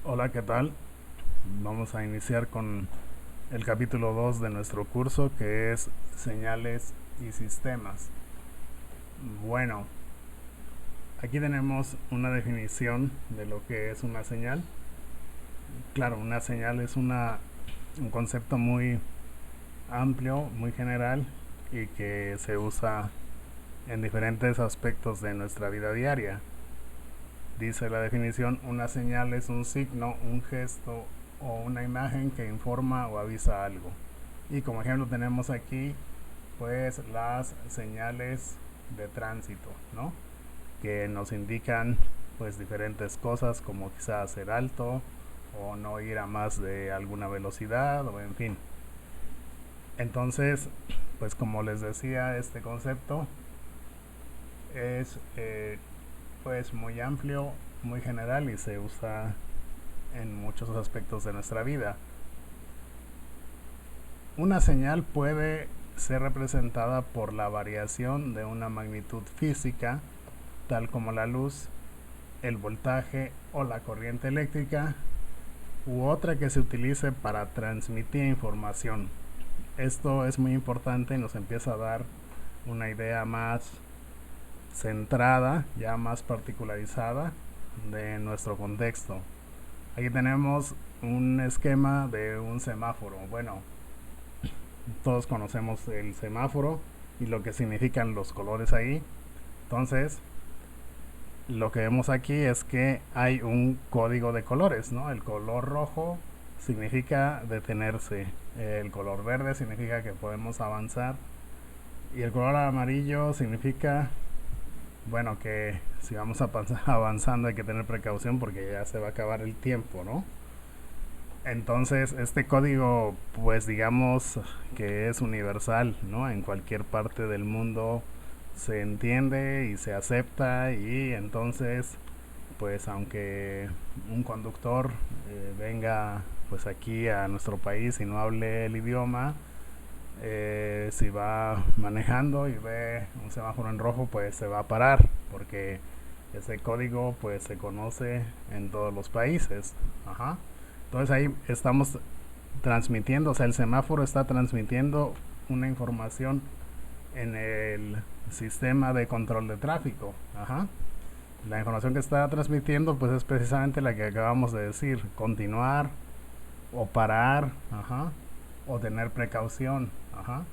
Hola, ¿qué tal? Vamos a iniciar con el capítulo 2 de nuestro curso, que es señales y sistemas. Bueno, aquí tenemos una definición de lo que es una señal. Claro, una señal es un concepto muy amplio, muy general y que se usa en diferentes aspectos de nuestra vida diaria. Dice la definición: una señal es un signo, un gesto o una imagen que informa o avisa algo. Y como ejemplo tenemos aquí pues las señales de tránsito, ¿no? Que nos indican pues diferentes cosas, como quizás hacer alto o no ir a más de alguna velocidad, o en fin. Entonces, pues como les decía, este concepto es pues muy amplio, muy general y se usa en muchos aspectos de nuestra vida. Una señal puede ser representada por la variación de una magnitud física, tal como la luz, el voltaje o la corriente eléctrica, u otra que se utilice para transmitir información. Esto es muy importante y nos empieza a dar una idea más centrada, ya más particularizada de nuestro contexto. Aquí tenemos un esquema de un semáforo. Bueno, todos conocemos el semáforo y lo que significan los colores ahí. Entonces, lo que vemos aquí es que hay un código de colores, ¿no? El color rojo significa detenerse, el color verde significa que podemos avanzar y el color amarillo significa, bueno, que si vamos avanzando hay que tener precaución porque ya se va a acabar el tiempo, ¿no? Entonces, este código, pues digamos que es universal, ¿no? En cualquier parte del mundo se entiende y se acepta, y entonces, pues aunque un conductor venga pues aquí a nuestro país y no hable el idioma, si va manejando y ve un semáforo en rojo, pues se va a parar porque ese código pues se conoce en todos los países. Ajá. Entonces ahí estamos transmitiendo, o sea, el semáforo está transmitiendo una información en el sistema de control de tráfico. Ajá. La información que está transmitiendo pues es precisamente la que acabamos de decir: continuar o parar, ajá, o tener precaución, ajá,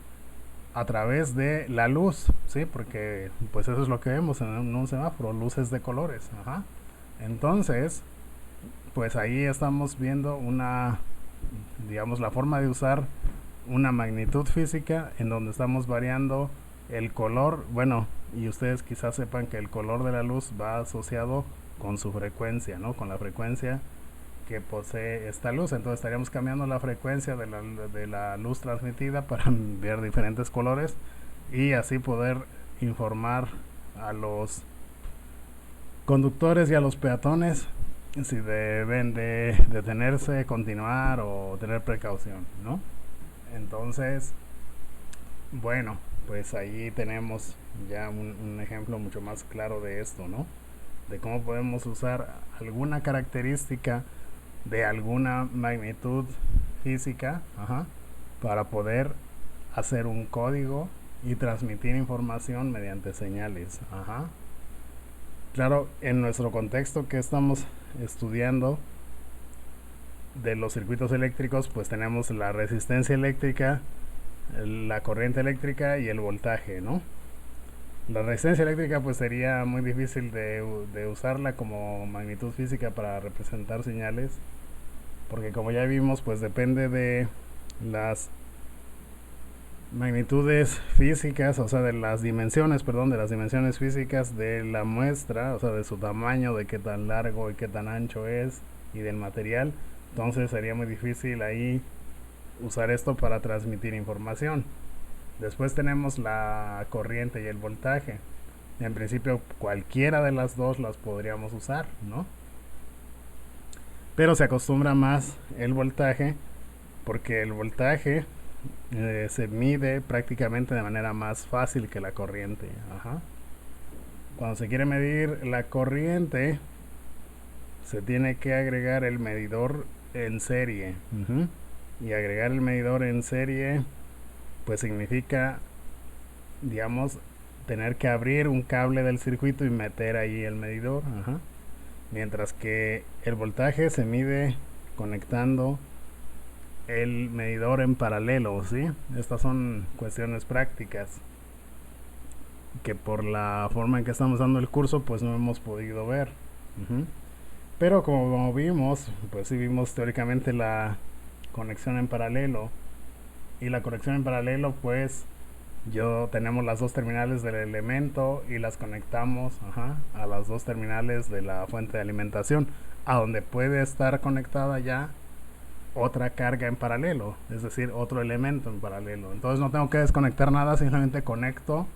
a través de la luz, ¿sí? Porque pues eso es lo que vemos en un semáforo, luces de colores, ajá. Entonces, pues ahí estamos viendo digamos, la forma de usar una magnitud física en donde estamos variando el color. Bueno, y ustedes quizás sepan que el color de la luz va asociado con su frecuencia, ¿no? Con la frecuencia que posee esta luz. Entonces estaríamos cambiando la frecuencia de la luz transmitida para ver diferentes colores y así poder informar a los conductores y a los peatones si deben de detenerse, continuar o tener precaución, ¿no? Entonces, bueno, pues ahí tenemos ya un ejemplo mucho más claro de esto, ¿no? De cómo podemos usar alguna característica de alguna magnitud física, ajá, para poder hacer un código y transmitir información mediante señales. Ajá. Claro, en nuestro contexto que estamos estudiando de los circuitos eléctricos, pues tenemos la resistencia eléctrica, la corriente eléctrica y el voltaje, ¿no? La resistencia eléctrica pues sería muy difícil de usarla como magnitud física para representar señales, porque como ya vimos pues depende de las magnitudes físicas, o sea, de las dimensiones, perdón, de las dimensiones físicas de la muestra, o sea, de su tamaño, de qué tan largo y qué tan ancho es, y del material. Entonces sería muy difícil ahí usar esto para transmitir información. Después tenemos la corriente y el voltaje. En principio cualquiera de las dos las podríamos usar, ¿no? Pero se acostumbra más el voltaje porque el voltaje se mide prácticamente de manera más fácil que la corriente. Ajá. Cuando se quiere medir la corriente, se tiene que agregar el medidor en serie. Y agregar el medidor en serie pues significa, digamos, tener que abrir un cable del circuito y meter ahí el medidor. Mientras que el voltaje se mide conectando el medidor en paralelo, ¿sí? Estas son cuestiones prácticas que por la forma en que estamos dando el curso pues no hemos podido ver. Pero como vimos, pues sí vimos teóricamente la conexión en paralelo. Y la conexión en paralelo pues tenemos las dos terminales del elemento y las conectamos a las dos terminales de la fuente de alimentación, a donde puede estar conectada ya otra carga en paralelo, es decir, otro elemento en paralelo. Entonces no tengo que desconectar nada, simplemente conecto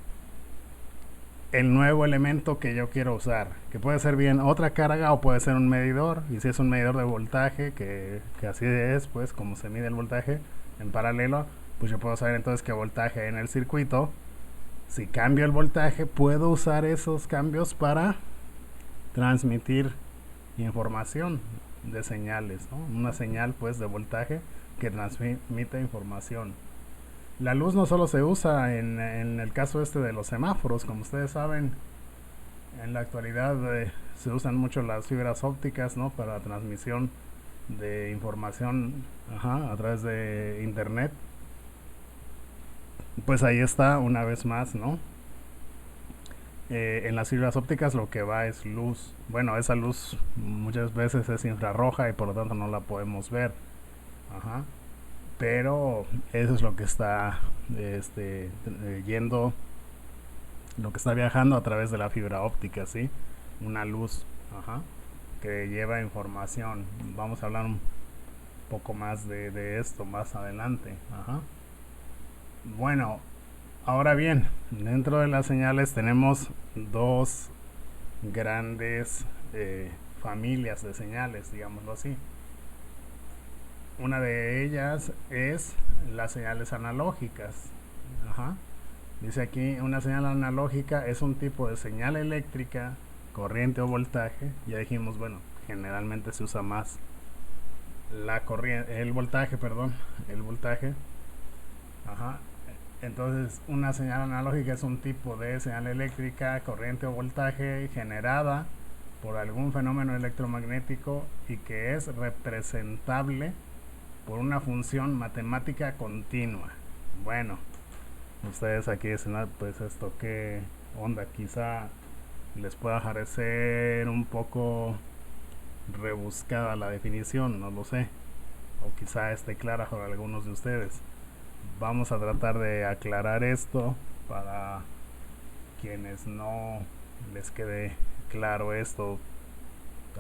el nuevo elemento que yo quiero usar, que puede ser bien otra carga o puede ser un medidor. Y si es un medidor de voltaje, que así es, pues como se mide el voltaje en paralelo, pues yo puedo saber entonces qué voltaje hay en el circuito. Si cambio el voltaje, puedo usar esos cambios para transmitir información de señales, ¿no? Una señal pues de voltaje que transmite información. La luz no solo se usa en el caso de los semáforos, como ustedes saben, en la actualidad se usan mucho las fibras ópticas, ¿no? Para transmisión de información a través de internet. Pues ahí está una vez más, ¿no? En las fibras ópticas lo que va es luz. Bueno, esa luz muchas veces es infrarroja y por lo tanto no la podemos ver. Pero eso es lo que está yendo, lo que está viajando a través de la fibra óptica, ¿sí? Una luz que lleva información. Vamos a hablar un poco más de esto más adelante. Bueno, ahora bien, dentro de las señales tenemos dos grandes familias de señales, digámoslo así. Una de ellas es las señales analógicas. Dice aquí, una señal analógica es un tipo de señal eléctrica, corriente o voltaje. Ya dijimos, bueno, generalmente se usa más el voltaje. Entonces, una señal analógica es un tipo de señal eléctrica, corriente o voltaje generada por algún fenómeno electromagnético y que es representable por una función matemática continua. Bueno, ustedes aquí dicen, pues esto qué onda, quizá les pueda parecer un poco rebuscada la definición, no lo sé, o quizá esté clara para algunos de ustedes. Vamos a tratar de aclarar esto para quienes no les quede claro esto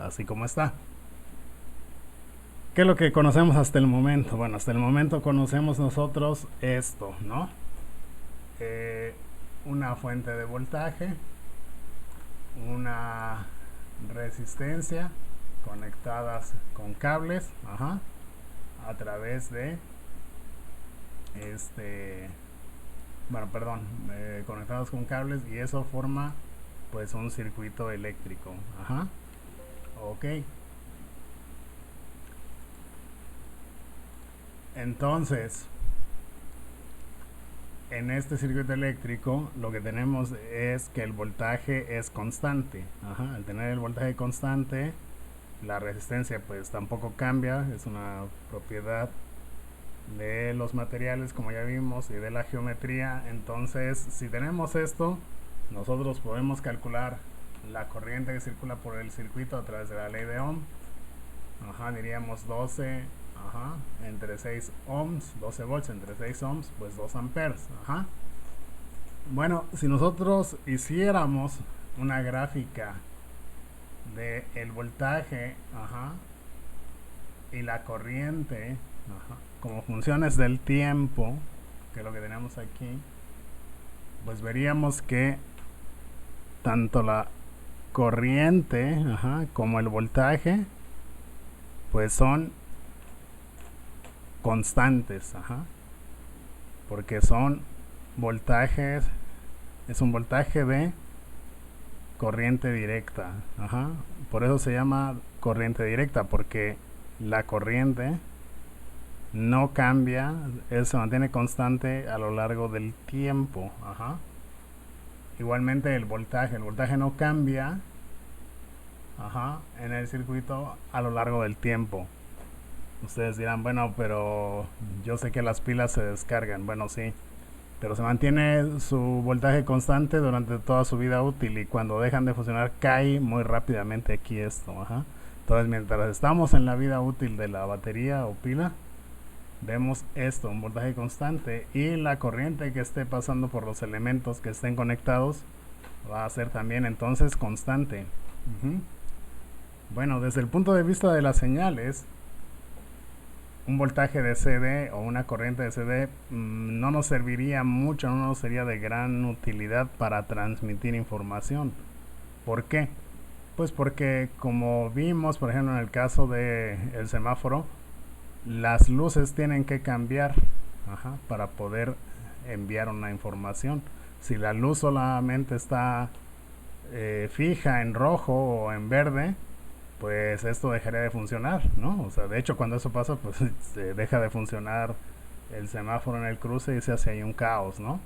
así como está. ¿Qué es lo que conocemos hasta el momento? Bueno, hasta el momento conocemos nosotros esto, ¿no? Una fuente de voltaje, una resistencia conectadas con cables, a través de conectados con cables, y eso forma pues un circuito eléctrico. Ok. Entonces, en este circuito eléctrico lo que tenemos es que el voltaje es constante. Al tener el voltaje constante, la resistencia pues tampoco cambia, es una propiedad de los materiales, como ya vimos, y de la geometría. Entonces, si tenemos esto, nosotros podemos calcular la corriente que circula por el circuito a través de la ley de Ohm. Diríamos 12 entre 6 ohms, 12 volts entre 6 ohms, pues 2 amperes. Bueno, si nosotros hiciéramos una gráfica de el voltaje y la corriente como funciones del tiempo, que es lo que tenemos aquí, pues veríamos que tanto la corriente como el voltaje pues son constantes, porque son voltajes, es un voltaje de corriente directa, por eso se llama corriente directa, porque la corriente no cambia, se mantiene constante a lo largo del tiempo. Ajá. Igualmente el voltaje no cambia, ajá, en el circuito a lo largo del tiempo. Ustedes dirán, bueno, pero yo sé que las pilas se descargan. Bueno, sí, pero se mantiene su voltaje constante durante toda su vida útil, y cuando dejan de funcionar cae muy rápidamente aquí esto. Ajá. Entonces, mientras estamos en la vida útil de la batería o pila, vemos esto, un voltaje constante, y la corriente que esté pasando por los elementos que estén conectados va a ser también entonces constante. Bueno, desde el punto de vista de las señales, un voltaje de CD o una corriente de CD no nos serviría mucho, no nos sería de gran utilidad para transmitir información. ¿Por qué? Pues porque, como vimos, por ejemplo, en el caso del semáforo, las luces tienen que cambiar, ajá, para poder enviar una información. Si la luz solamente está fija en rojo o en verde, pues esto dejaría de funcionar, ¿no? O sea, de hecho, cuando eso pasa, pues se deja de funcionar el semáforo en el cruce y se hace ahí un caos, ¿no?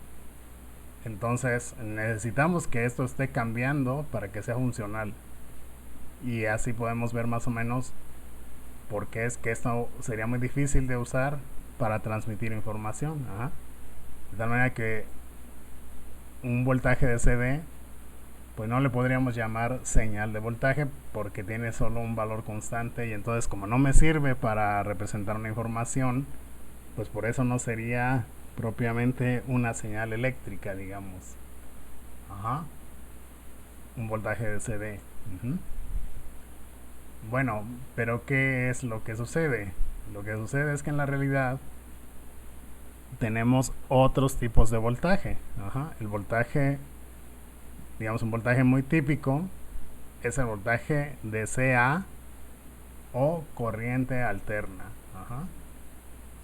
Entonces necesitamos que esto esté cambiando para que sea funcional, y así podemos ver más o menos por qué es que esto sería muy difícil de usar para transmitir información. Ajá. De tal manera que un voltaje de CD, pues no le podríamos llamar señal de voltaje, porque tiene solo un valor constante, y entonces, como no me sirve para representar una información, pues por eso no sería propiamente una señal eléctrica, digamos. Ajá. Un voltaje de CD. Bueno, pero ¿qué es lo que sucede? Lo que sucede es que en la realidad tenemos otros tipos de voltaje. Ajá. El voltaje, digamos, un voltaje muy típico es el voltaje de CA o corriente alterna. Ajá.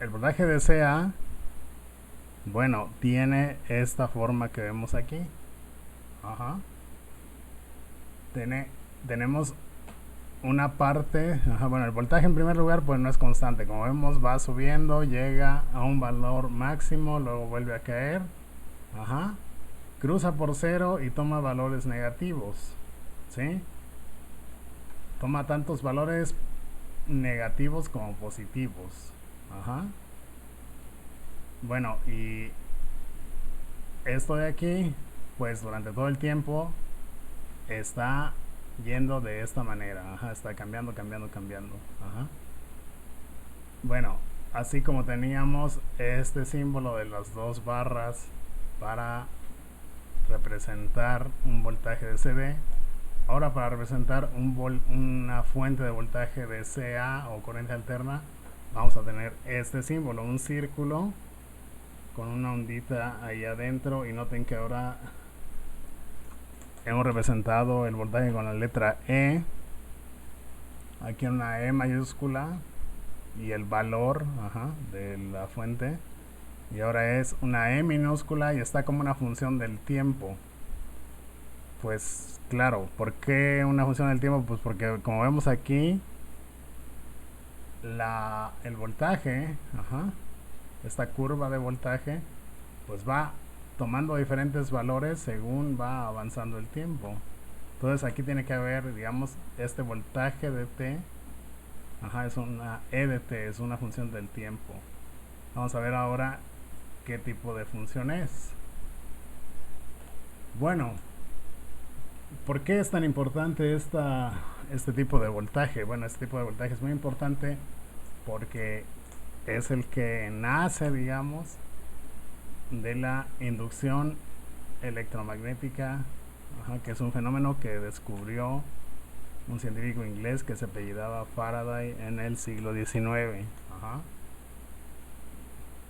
El voltaje de CA, bueno, tiene esta forma que vemos aquí. Ajá. Tenemos una parte, ajá, bueno, el voltaje en primer lugar pues no es constante, como vemos va subiendo, llega a un valor máximo, luego vuelve a caer, ajá, cruza por cero y toma valores negativos, ¿sí? Toma tantos valores negativos como positivos, ajá. Bueno, y esto de aquí, pues durante todo el tiempo está yendo de esta manera, ajá, está cambiando, ajá. Bueno, así como teníamos este símbolo de las dos barras para representar un voltaje de CD, ahora para representar una fuente de voltaje de CA o corriente alterna, vamos a tener este símbolo, un círculo con una ondita ahí adentro, y noten que ahora hemos representado el voltaje con la letra E, aquí una E mayúscula, y el valor, ajá, de la fuente, y ahora es una E minúscula y está como una función del tiempo. Pues claro, ¿por qué una función del tiempo? Pues porque, como vemos aquí, el voltaje, ajá, esta curva de voltaje, pues va tomando diferentes valores según va avanzando el tiempo. Entonces aquí tiene que haber, digamos, este voltaje de t, ajá, es una e de t, es una función del tiempo. Vamos a ver ahora qué tipo de función es. Bueno, ¿por qué es tan importante este tipo de voltaje? Bueno, este tipo de voltaje es muy importante porque es el que nace, digamos, de la inducción electromagnética, ajá, que es un fenómeno que descubrió un científico inglés que se apellidaba Faraday en el siglo XIX. Ajá.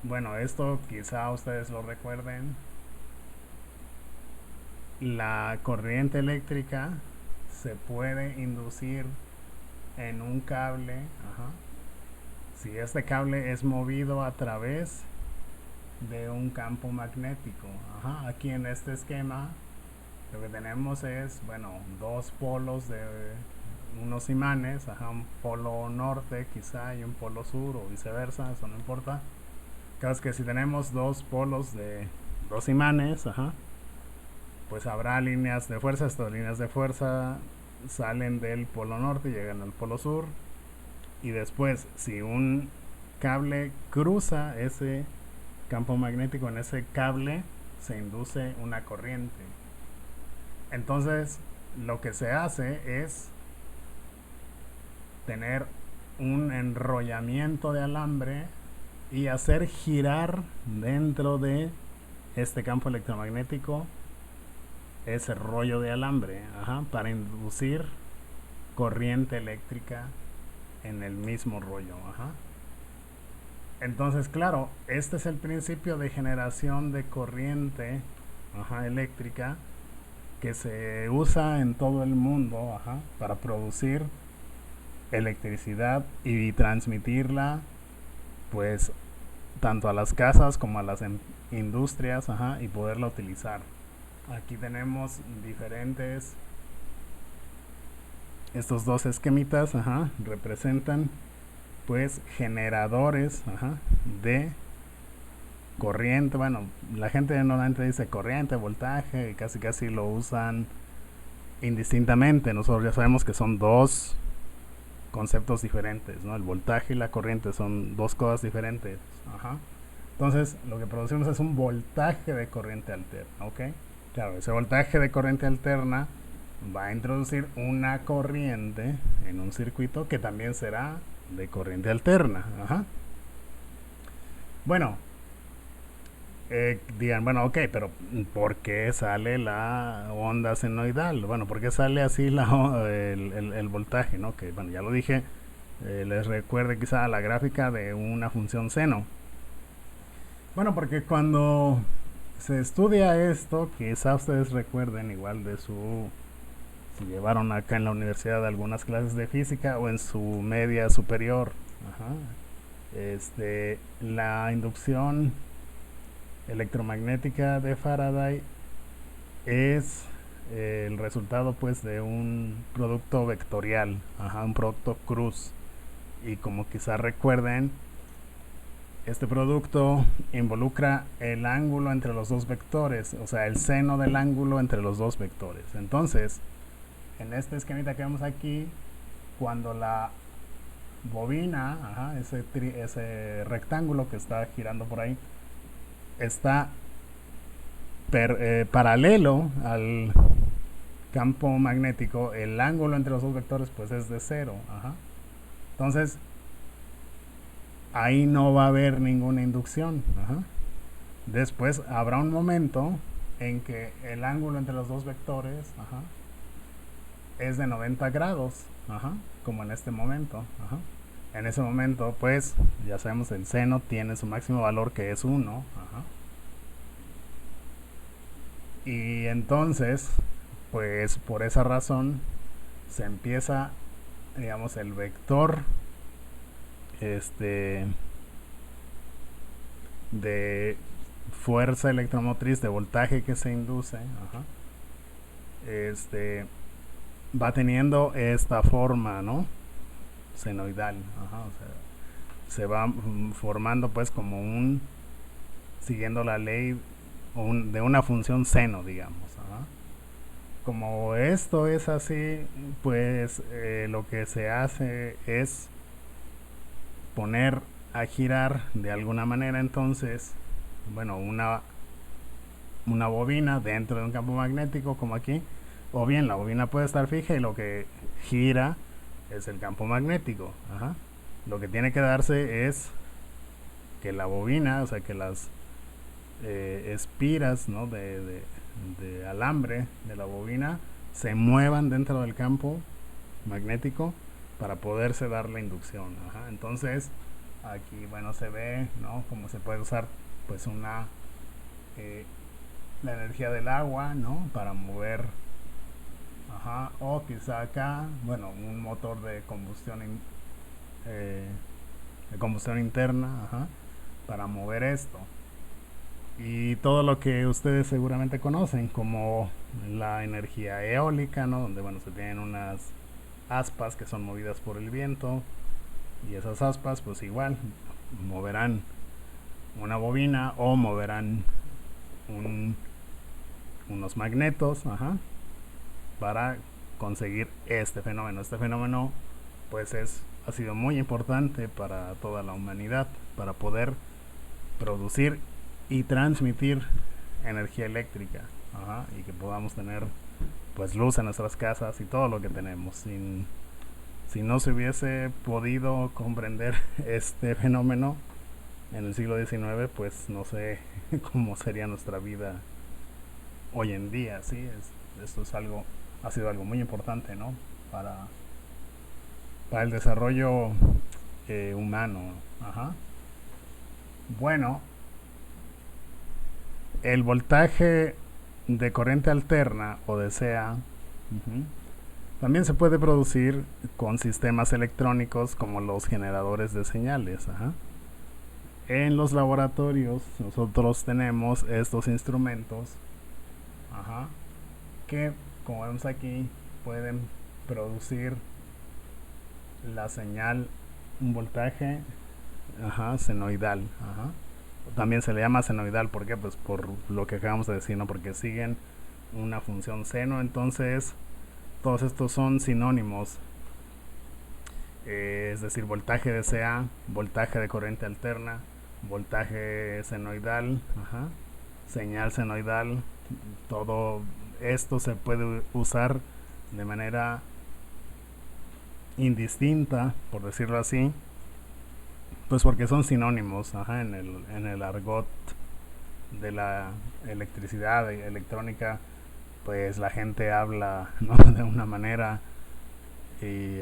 Bueno, esto quizá ustedes lo recuerden. La corriente eléctrica se puede inducir en un cable, ajá, si este cable es movido a través de un campo magnético. Ajá. Aquí en este esquema lo que tenemos es, bueno, dos polos unos imanes, un polo norte quizá y un polo sur o viceversa, eso no importa. Claro, es que si tenemos dos polos de dos imanes, pues habrá líneas de fuerza. Estas líneas de fuerza salen del polo norte y llegan al polo sur. Y después, si un cable cruza ese campo magnético, en ese cable se induce una corriente. Entonces, lo que se hace es tener un enrollamiento de alambre y hacer girar dentro de este campo electromagnético ese rollo de alambre, para inducir corriente eléctrica en el mismo rollo. Entonces, claro, este es el principio de generación de corriente eléctrica que se usa en todo el mundo para producir electricidad y transmitirla pues tanto a las casas como a las industrias y poderla utilizar. Aquí tenemos diferentes, estos dos esquemitas representan pues generadores de corriente. Bueno, la gente normalmente dice corriente, voltaje, y casi lo usan indistintamente. Nosotros ya sabemos que son dos conceptos diferentes, ¿no? El voltaje y la corriente son dos cosas diferentes. Entonces, lo que producimos es un voltaje de corriente alterna, ¿ok? Claro, ese voltaje de corriente alterna va a introducir una corriente en un circuito que también será de corriente alterna. Bueno, digan, bueno, ok, pero ¿por qué sale la onda senoidal? Bueno, ¿por qué sale así el voltaje, ¿no? Que, bueno, ya lo dije, les recuerde quizá la gráfica de una función seno. Bueno, porque cuando se estudia esto, quizá ustedes recuerden igual de si llevaron acá en la universidad algunas clases de física o en su media superior, la inducción electromagnética de Faraday es el resultado pues de un producto vectorial, un producto cruz. Y como quizá recuerden, este producto involucra el ángulo entre los dos vectores, o sea, el seno del ángulo entre los dos vectores. Entonces, en este esquemita que vemos aquí, cuando la bobina, ese rectángulo que está girando por ahí, está paralelo al campo magnético, el ángulo entre los dos vectores pues es de 0. Entonces, ahí no va a haber ninguna inducción. Después habrá un momento en que el ángulo entre los dos vectores es de 90 grados, como en este momento. En ese momento, pues, ya sabemos, el seno tiene su máximo valor, que es 1. Y entonces, pues, por esa razón, se empieza, digamos, el vector de fuerza electromotriz, de voltaje que se induce, va teniendo esta forma, ¿no? Senoidal, o sea, se va formando pues como siguiendo la ley de una función seno, digamos. Como esto es así, pues lo que se hace es poner a girar de alguna manera, entonces, bueno, una bobina dentro de un campo magnético como aquí, o bien la bobina puede estar fija y lo que gira es el campo magnético. Lo que tiene que darse es que la bobina, o sea, que las espiras, ¿no? de alambre de la bobina se muevan dentro del campo magnético para poderse dar la inducción. Entonces, aquí, bueno, se ve, ¿no? Cómo se puede usar, pues, la energía del agua, ¿no? Para mover, o quizá acá, bueno, un motor de combustión interna, para mover esto. Y todo lo que ustedes seguramente conocen, como la energía eólica, ¿no? Donde, bueno, se tienen unas aspas que son movidas por el viento, y esas aspas pues igual moverán una bobina o moverán unos magnetos, para conseguir este fenómeno. Este fenómeno pues ha sido muy importante para toda la humanidad, para poder producir y transmitir energía eléctrica, y que podamos tener pues luz en nuestras casas y todo lo que tenemos. Si no se hubiese podido comprender este fenómeno en el siglo XIX, pues no sé cómo sería nuestra vida hoy en día. Sí, esto ha sido algo muy importante, ¿no? Para el desarrollo humano. Bueno, el voltaje de corriente alterna o de sea también se puede producir con sistemas electrónicos como los generadores de señales. En los laboratorios nosotros tenemos estos instrumentos que, como vemos aquí, pueden producir la señal, un voltaje senoidal. También se le llama senoidal, ¿por qué? Pues por lo que acabamos de decir, ¿no? Porque siguen una función seno. Entonces todos estos son sinónimos, es decir, voltaje de CA, voltaje de corriente alterna, voltaje senoidal, señal senoidal. Todo esto se puede usar de manera indistinta, por decirlo así, pues porque son sinónimos en el argot de la electricidad y electrónica. Pues la gente habla, ¿no? de una manera y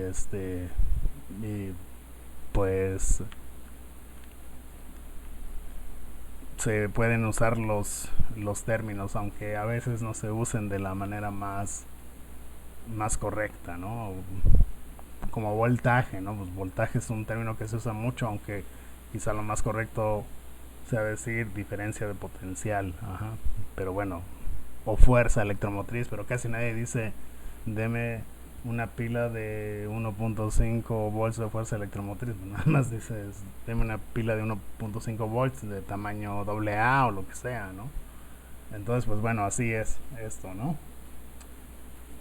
pues se pueden usar los términos, aunque a veces no se usen de la manera más correcta, ¿no? Como voltaje, ¿no? Pues voltaje es un término que se usa mucho, aunque quizá lo más correcto sea decir diferencia de potencial, pero bueno, o fuerza electromotriz, pero casi nadie dice deme una pila de 1.5 volts de fuerza electromotriz. Nada más dices deme una pila de 1.5 volts de tamaño AA o lo que sea, ¿no? Entonces pues bueno, así es esto, ¿no?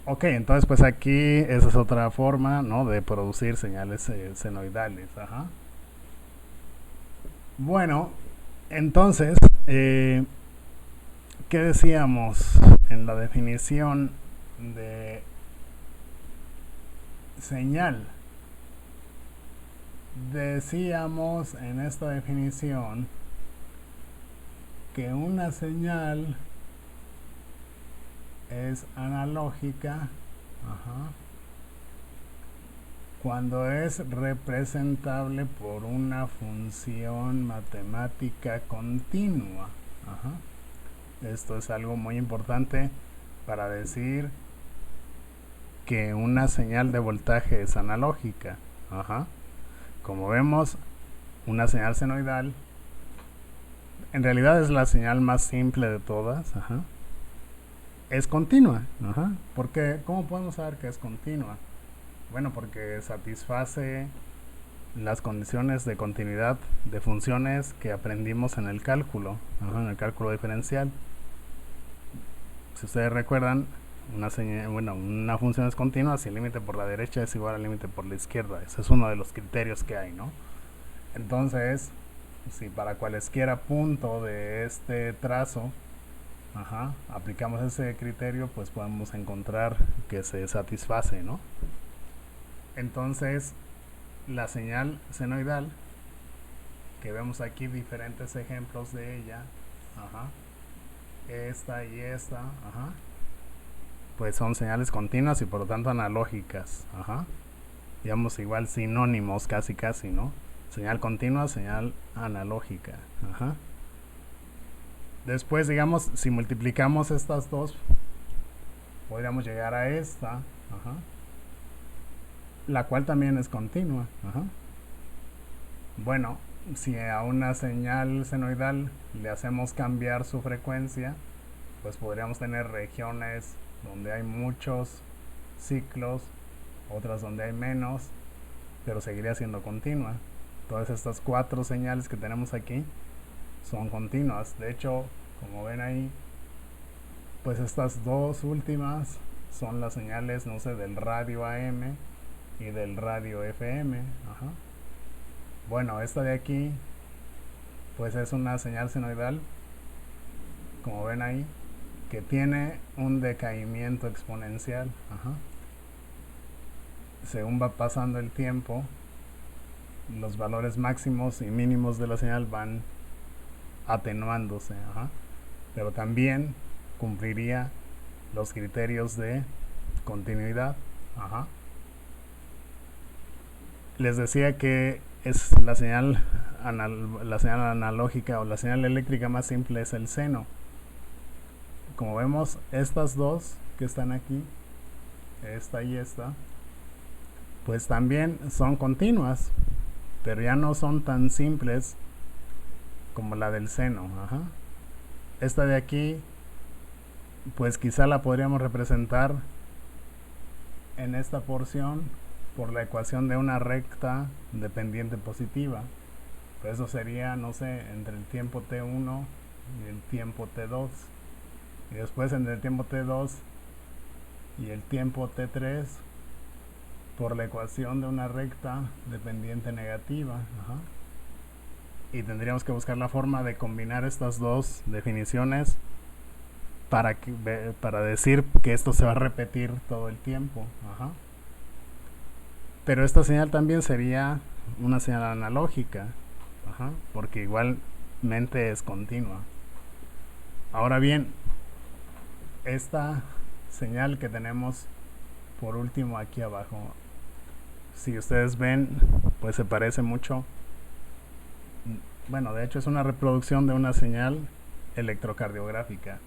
Ok, entonces pues aquí esa es otra forma, ¿no? de producir señales senoidales. Bueno, entonces ¿qué decíamos en la definición de señal? Decíamos en esta definición que una señal es analógica cuando es representable por una función matemática continua. Esto es algo muy importante para decir que una señal de voltaje es analógica. Como vemos, una señal senoidal en realidad es la señal más simple de todas. Es continua. ¿Por qué? ¿Cómo podemos saber que es continua? Bueno, porque satisface las condiciones de continuidad de funciones que aprendimos en el cálculo, en el cálculo diferencial. Si ustedes recuerdan, una función es continua si el límite por la derecha es igual al límite por la izquierda. Ese es uno de los criterios que hay, ¿no? Entonces, si para cualesquiera punto de este trazo aplicamos ese criterio, pues podemos encontrar que se satisface, ¿no? Entonces, la señal senoidal, que vemos aquí diferentes ejemplos de ella, esta y esta, pues son señales continuas y por lo tanto analógicas. Digamos igual sinónimos casi, ¿no? Señal continua, señal analógica. Después, digamos, si multiplicamos estas dos, podríamos llegar a esta, la cual también es continua. Bueno, si a una señal senoidal le hacemos cambiar su frecuencia, pues podríamos tener regiones donde hay muchos ciclos otras donde hay menos, pero seguiría siendo continua. Todas estas 4 señales que tenemos aquí son continuas. De hecho, como ven ahí, pues estas 2 últimas son las señales, no sé, del radio AM y del radio FM. Ajá. Bueno, esta de aquí pues es una señal senoidal, como ven ahí, que tiene un decaimiento exponencial. Ajá. Según va pasando el tiempo, los valores máximos y mínimos de la señal van atenuándose. Ajá. Pero también cumpliría los criterios de continuidad. Ajá. Les decía que es la señal analógica o la señal eléctrica más simple es el seno. Como vemos, estas 2 que están aquí, esta y esta, pues también son continuas, pero ya no son tan simples como la del seno. Ajá. Esta de aquí, pues quizá la podríamos representar en esta porción por la ecuación de una recta dependiente positiva. Pero eso sería, no sé, entre el tiempo t1 y el tiempo t2. Y después entre el tiempo t2 y el tiempo t3 por la ecuación de una recta dependiente negativa. Ajá. Y tendríamos que buscar la forma de combinar estas 2 definiciones para decir que esto se va a repetir todo el tiempo. Ajá. Pero esta señal también sería una señal analógica. Ajá. Porque igualmente es continua. Ahora bien, esta señal que tenemos por último aquí abajo, si ustedes ven, pues se parece mucho. Bueno, de hecho es una reproducción de una señal electrocardiográfica.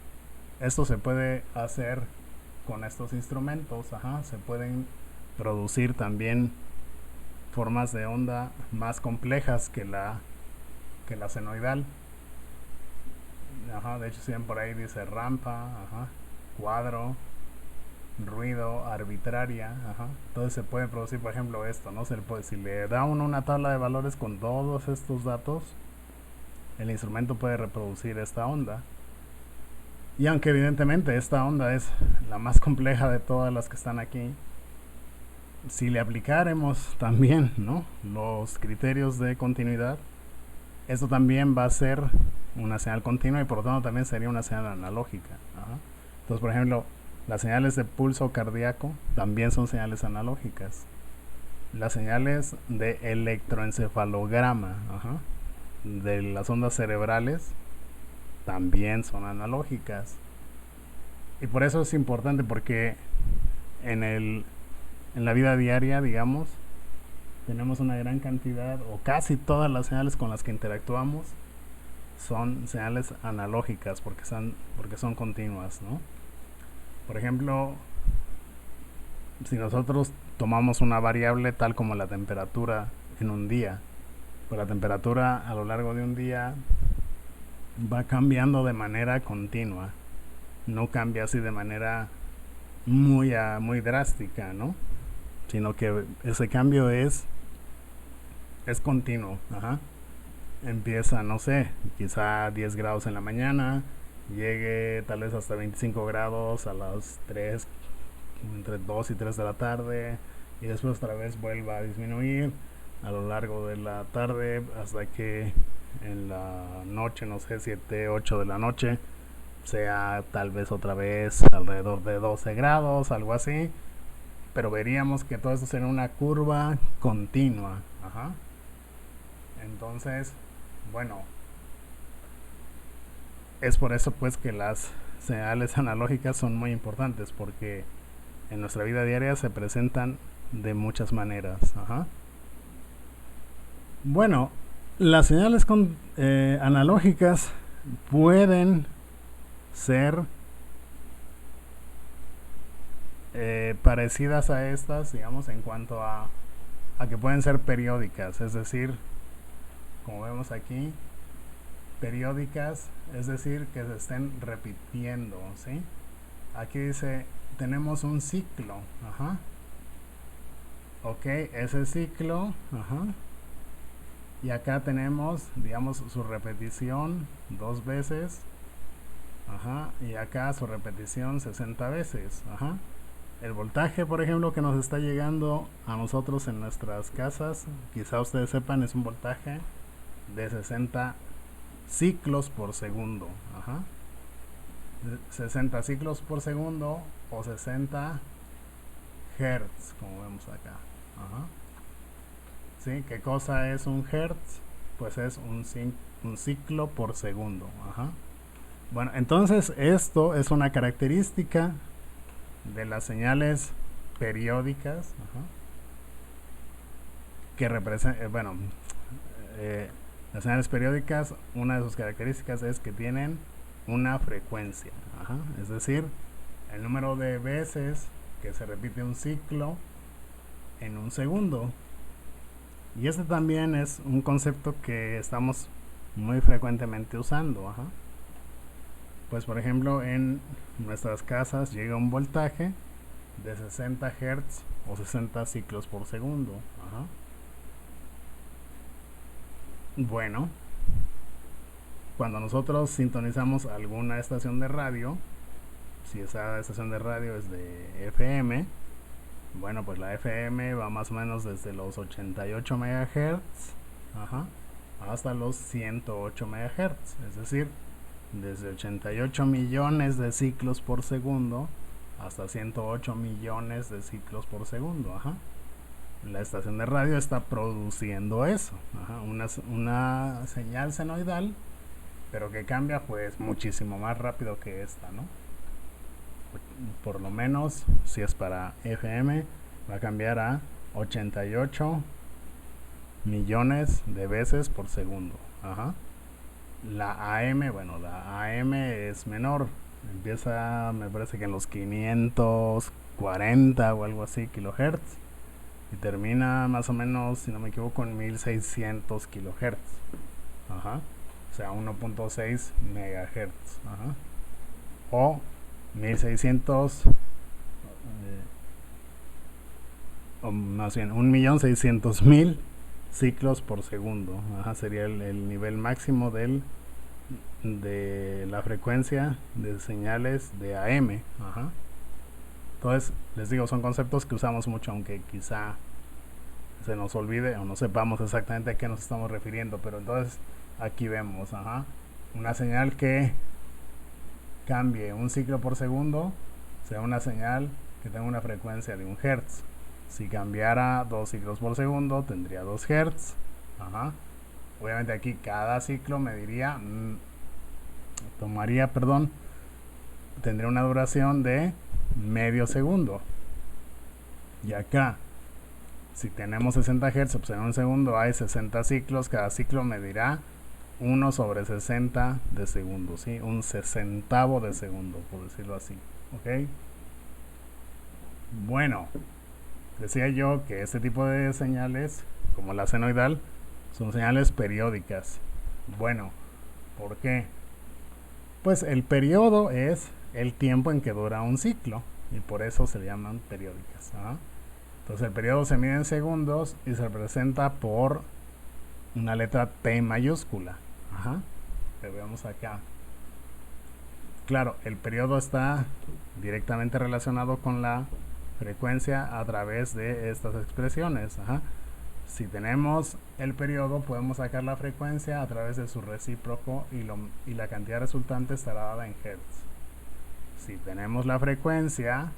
Esto se puede hacer con estos instrumentos. Ajá. Se pueden producir también formas de onda más complejas que la senoidal. Ajá. De hecho, si ven por ahí dice rampa, ajá, cuadro, ruido, arbitraria. Ajá. Entonces se puede producir, por ejemplo, esto, ¿no? Si le da uno una tabla de valores con todos estos datos, el instrumento puede reproducir esta onda. Y aunque evidentemente esta onda es la más compleja de todas las que están aquí, si le aplicáramos también, ¿no?, los criterios de continuidad, esto también va a ser una señal continua y por lo tanto también sería una señal analógica. Ajá. Entonces, por ejemplo, las señales de pulso cardíaco también son señales analógicas. Las señales de electroencefalograma, ajá, de las ondas cerebrales también son analógicas. Y por eso es importante, porque en la vida diaria, digamos, tenemos una gran cantidad, o casi todas las señales con las que interactuamos son señales analógicas, porque son continuas, ¿no? Por ejemplo, si nosotros tomamos una variable tal como la temperatura en un día, pues la temperatura a lo largo de un día va cambiando de manera continua, no cambia así de manera muy drástica, ¿no? Sino que ese cambio es continuo. Ajá. Empieza, no sé, quizá 10 grados en la mañana, llegue tal vez hasta 25 grados a las 3, entre 2 y 3 de la tarde, y después otra vez vuelva a disminuir a lo largo de la tarde hasta que en la noche, no sé, 7, 8 de la noche, sea tal vez otra vez alrededor de 12 grados, algo así. Pero veríamos que todo esto sería una curva continua. Ajá. Entonces, bueno, es por eso pues que las señales analógicas son muy importantes, porque en nuestra vida diaria se presentan de muchas maneras. Ajá. Bueno, las señales analógicas pueden ser parecidas a estas, digamos, en cuanto a que pueden ser periódicas, es decir, como vemos aquí, periódicas, es decir, que se estén repitiendo, ¿sí? Aquí dice, tenemos un ciclo. Ajá. Ok, ese ciclo, ajá. Y acá tenemos, digamos, su repetición 2 veces, ajá. Y acá su repetición 60 veces, ajá. El voltaje, por ejemplo, que nos está llegando a nosotros en nuestras casas, quizá ustedes sepan, es un voltaje de 60 ciclos por segundo, ajá. 60 ciclos por segundo o 60 hertz, como vemos acá, ajá. ¿Sí? ¿Qué cosa es un hertz? Pues es un ciclo por segundo, ajá. Bueno, entonces esto es una característica de las señales periódicas, ajá, que representan, bueno, las señales periódicas, una de sus características es que tienen una frecuencia, ajá, es decir, el número de veces que se repite un ciclo en un segundo. Y este también es un concepto que estamos muy frecuentemente usando, ajá. Pues por ejemplo en nuestras casas llega un voltaje de 60 Hz o 60 ciclos por segundo, ajá. Bueno, cuando nosotros sintonizamos alguna estación de radio, si esa estación de radio es de FM, bueno, pues la FM va más o menos desde los 88 MHz, ajá, hasta los 108 MHz, es decir, desde 88 millones de ciclos por segundo hasta 108 millones de ciclos por segundo, ajá. La estación de radio está produciendo eso, ajá, una señal senoidal, pero que cambia pues muchísimo más rápido que esta, ¿no? Por lo menos si es para FM va a cambiar a 88 millones de veces por segundo, ajá. La AM, bueno, la AM es menor, empieza me parece que en los 540 o algo así kilohertz y termina más o menos, si no me equivoco, en 1600 kilohertz, ajá. O sea, 1.6 megahertz, ajá. O 1600, o más bien 1.600.000 ciclos por segundo, ajá, sería el nivel máximo de la frecuencia de señales de AM, ajá. Entonces, les digo, son conceptos que usamos mucho, aunque quizá se nos olvide o no sepamos exactamente a qué nos estamos refiriendo, pero entonces aquí vemos, ajá, una señal que cambie un ciclo por segundo, sea una señal que tenga una frecuencia de 1 Hz. Si cambiara 2 ciclos por segundo, tendría 2 Hz. Ajá. Obviamente aquí cada ciclo mediría, tendría una duración de medio segundo. Y acá, si tenemos 60 Hz, pues en un segundo hay 60 ciclos, cada ciclo medirá 1 sobre 60 de segundo, ¿sí? Un sesentavo de segundo, por decirlo así, ¿ok? Bueno, decía yo que este tipo de señales, como la senoidal, son señales periódicas. Bueno, ¿por qué? Pues el periodo es el tiempo en que dura un ciclo y por eso se llaman periódicas, ¿ah? Entonces el periodo se mide en segundos y se representa por una letra T mayúscula, ajá, que vemos acá. Claro, el periodo está directamente relacionado con la frecuencia a través de estas expresiones, ajá. Si tenemos el periodo, podemos sacar la frecuencia a través de su recíproco y la cantidad resultante estará dada en hertz. Si tenemos la frecuencia,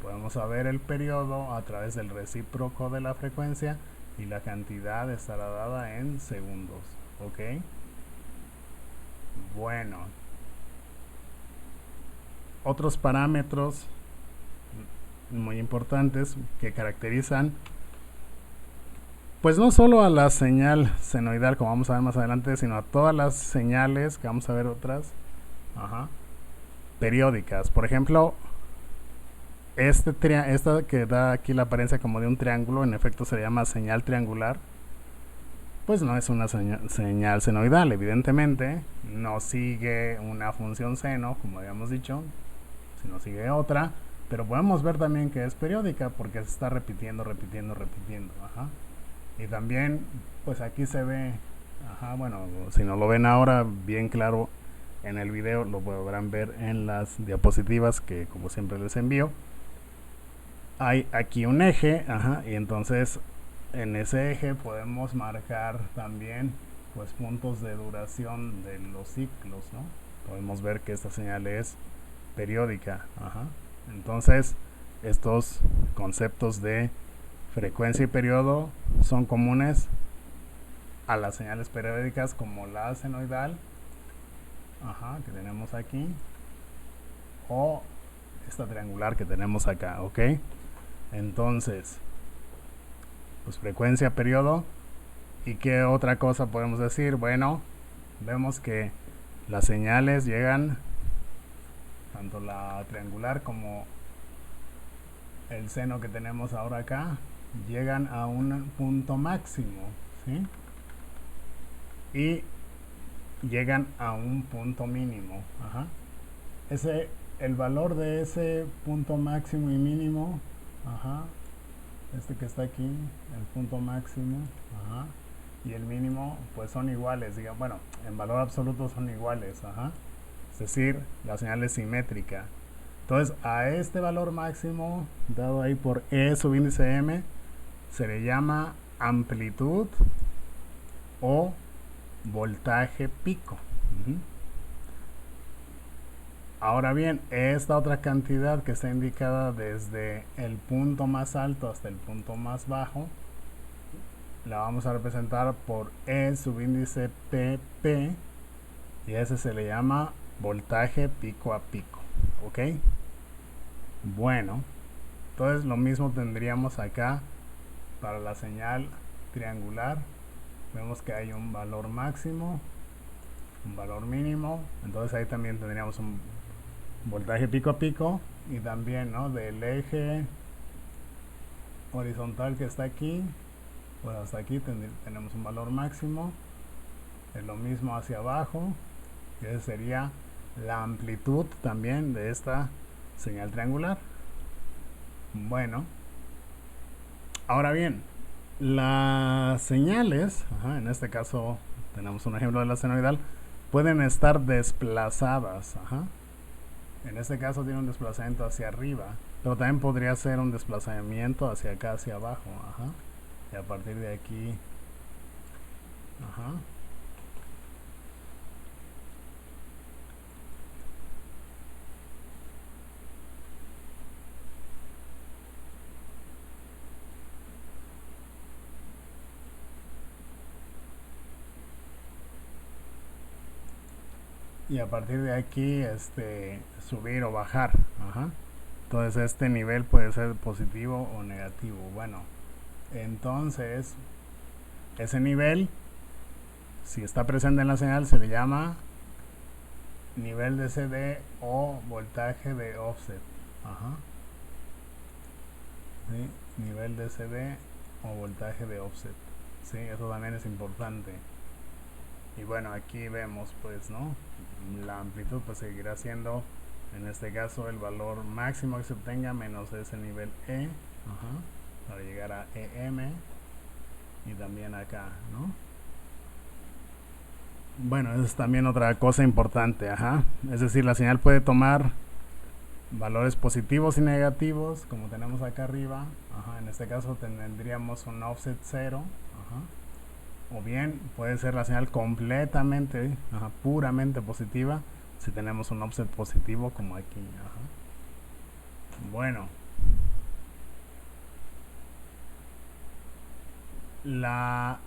podemos saber el periodo a través del recíproco de la frecuencia y la cantidad estará dada en segundos, ¿ok? Bueno, otros parámetros muy importantes que caracterizan pues no solo a la señal senoidal, como vamos a ver más adelante, sino a todas las señales, que vamos a ver otras, ajá, periódicas. Por ejemplo, esta que da aquí la apariencia como de un triángulo, en efecto se llama señal triangular, pues no es una señal senoidal, evidentemente, no sigue una función seno, como habíamos dicho, sino sigue otra, pero podemos ver también que es periódica porque se está repitiendo. Ajá. Y también, pues aquí se ve, ajá, bueno, si no lo ven ahora bien claro en el video, lo podrán ver en las diapositivas que como siempre les envío. Hay aquí un eje, ajá, y entonces en ese eje podemos marcar también pues puntos de duración de los ciclos, ¿no? Podemos ver que esta señal es periódica, ajá. Entonces estos conceptos de frecuencia y periodo son comunes a las señales periódicas como la senoidal, ajá, que tenemos aquí, o esta triangular que tenemos acá, ¿ok? Entonces, pues frecuencia, periodo. ¿Y qué otra cosa podemos decir? Bueno, vemos que las señales llegan, tanto la triangular como el seno que tenemos ahora acá, llegan a un punto máximo, ¿sí? Y llegan a un punto mínimo, ajá. El valor de ese punto máximo y mínimo, ajá, este que está aquí, el punto máximo, ajá, y el mínimo, pues son iguales, digamos, bueno, en valor absoluto son iguales, ajá. Es decir, la señal es simétrica. Entonces, a este valor máximo, dado ahí por E subíndice M, se le llama amplitud o voltaje pico. Ahora bien, esta otra cantidad que está indicada desde el punto más alto hasta el punto más bajo, la vamos a representar por E subíndice PP, y ese se le llama voltaje pico a pico, ¿ok? Bueno, entonces lo mismo tendríamos acá para la señal triangular. Vemos que hay un valor máximo, un valor mínimo, entonces ahí también tendríamos un voltaje pico a pico, y también, ¿no?, del eje horizontal que está aquí, pues hasta aquí tenemos un valor máximo, es lo mismo hacia abajo, y esa sería la amplitud también de esta señal triangular. Bueno, ahora bien, las señales, ajá, en este caso tenemos un ejemplo de la senoidal, pueden estar desplazadas, ajá. En este caso tiene un desplazamiento hacia arriba, pero también podría ser un desplazamiento hacia acá, hacia abajo, ajá. Y a partir de aquí, ajá. Y a partir de aquí, subir o bajar, ajá. Entonces este nivel puede ser positivo o negativo. Bueno, entonces ese nivel, si está presente en la señal, se le llama nivel de CD o voltaje de offset, ajá. ¿Sí? Nivel de CD o voltaje de offset, sí, eso también es importante. Y bueno, aquí vemos, pues, ¿no?, la amplitud pues seguirá siendo, en este caso, el valor máximo que se obtenga menos ese nivel E, ajá, para llegar a EM, y también acá, ¿no? Bueno, eso es también otra cosa importante, ajá. Es decir, la señal puede tomar valores positivos y negativos, como tenemos acá arriba, ajá. En este caso tendríamos un offset 0, ajá. O bien puede ser la señal completamente, ajá, puramente positiva, si tenemos un offset positivo como aquí, ajá. Bueno, la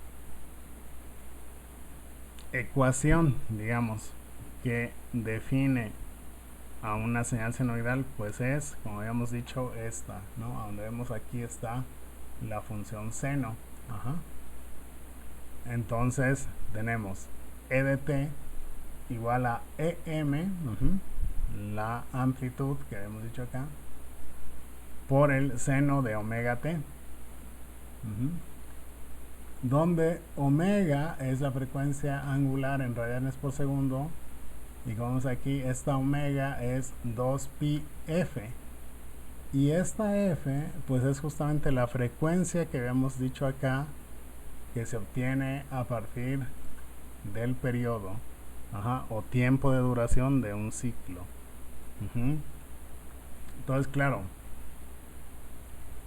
ecuación, digamos, que define a una señal senoidal, pues es, como habíamos dicho, esta, ¿no? Donde vemos aquí está la función seno, ajá. Entonces tenemos E de t igual a EM, la amplitud que habíamos dicho acá, por el seno de omega t, donde omega es la frecuencia angular en radianes por segundo, y como vemos aquí, esta omega es 2πf, Y esta f, pues es justamente la frecuencia que habíamos dicho acá, que se obtiene a partir del periodo, o tiempo de duración de un ciclo. Entonces, claro,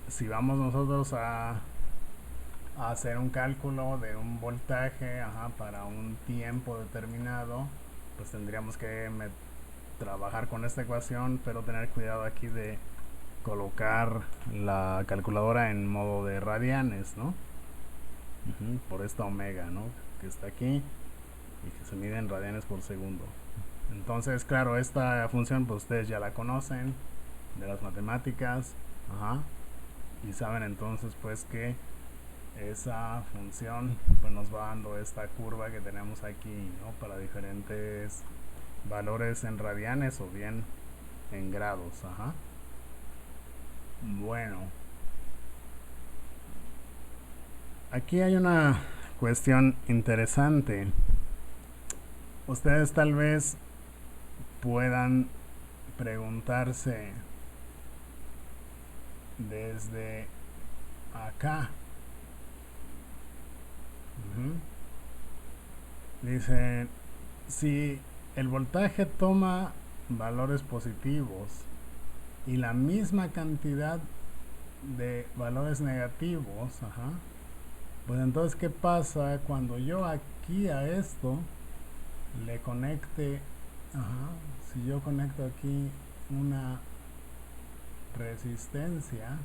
si vamos nosotros a hacer un cálculo de un voltaje para un tiempo determinado, pues tendríamos que trabajar con esta ecuación, pero tener cuidado aquí de colocar la calculadora en modo de radianes, ¿no? Por esta omega, ¿no? Que está aquí y que se mide en radianes por segundo. Entonces, claro, esta función pues ustedes ya la conocen de las matemáticas, y saben entonces pues que esa función pues nos va dando esta curva que tenemos aquí, ¿no? Para diferentes valores en radianes o bien en grados. Bueno, aquí hay una cuestión interesante. Ustedes tal vez puedan preguntarse desde acá. Dice, si el voltaje toma valores positivos y la misma cantidad de valores negativos, pues entonces ¿qué pasa cuando yo aquí a esto le conecte, si yo conecto aquí una resistencia,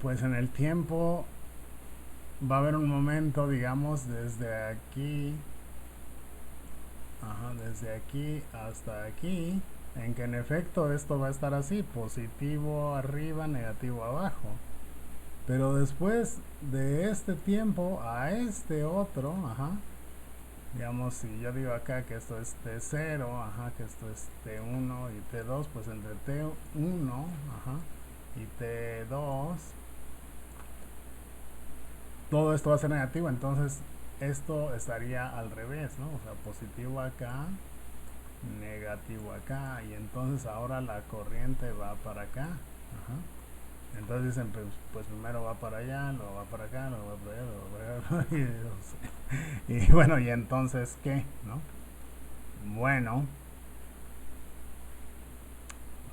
pues en el tiempo va a haber un momento, digamos, desde aquí hasta aquí, en que en efecto esto va a estar así, positivo arriba, negativo abajo. Pero después de este tiempo a este otro, digamos, si yo digo acá que esto es T0, que esto es T1 y T2, pues entre T1 y T2 todo esto va a ser negativo, entonces esto estaría al revés, ¿no? O sea, positivo acá, negativo acá, y entonces ahora la corriente va para acá. Entonces dicen, pues primero va para allá, luego va para acá, luego va para allá, luego va para allá, y bueno, y entonces ¿qué? ¿No? Bueno,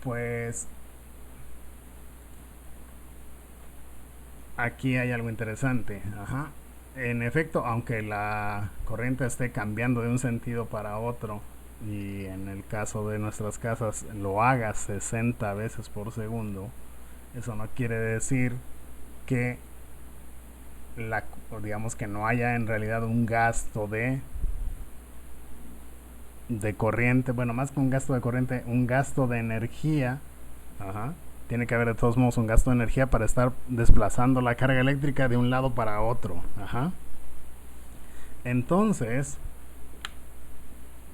pues aquí hay algo interesante. En efecto, aunque la corriente esté cambiando de un sentido para otro, y en el caso de nuestras casas lo haga 60 veces por segundo, eso no quiere decir que digamos que no haya en realidad un gasto de corriente, bueno, más que un gasto de corriente, un gasto de energía. Tiene que haber de todos modos un gasto de energía para estar desplazando la carga eléctrica de un lado para otro. Entonces,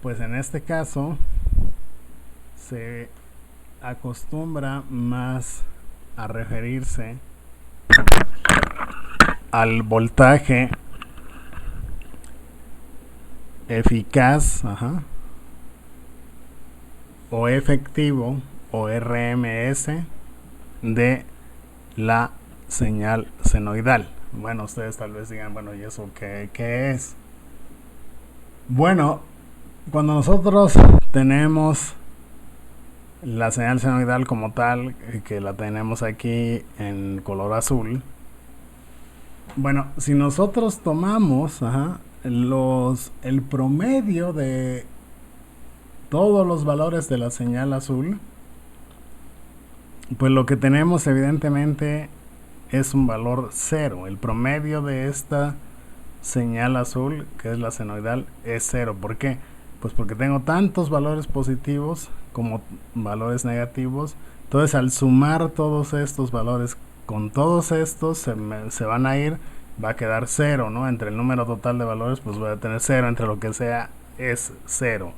pues en este caso se acostumbra más a referirse al voltaje eficaz, o efectivo, o RMS, de la señal senoidal. Bueno, ustedes tal vez digan, bueno, ¿y eso qué es? Bueno, cuando nosotros tenemos la señal senoidal como tal, que la tenemos aquí en color azul, bueno, si nosotros tomamos el promedio de todos los valores de la señal azul, pues lo que tenemos evidentemente es un valor 0. El promedio de esta señal azul, que es la senoidal, es 0. ¿Por qué? Pues porque tengo tantos valores positivos como valores negativos. Entonces, al sumar todos estos valores con todos estos, se van a ir, va a quedar 0, ¿no? Entre el número total de valores, pues voy a tener 0, entre lo que sea es 0.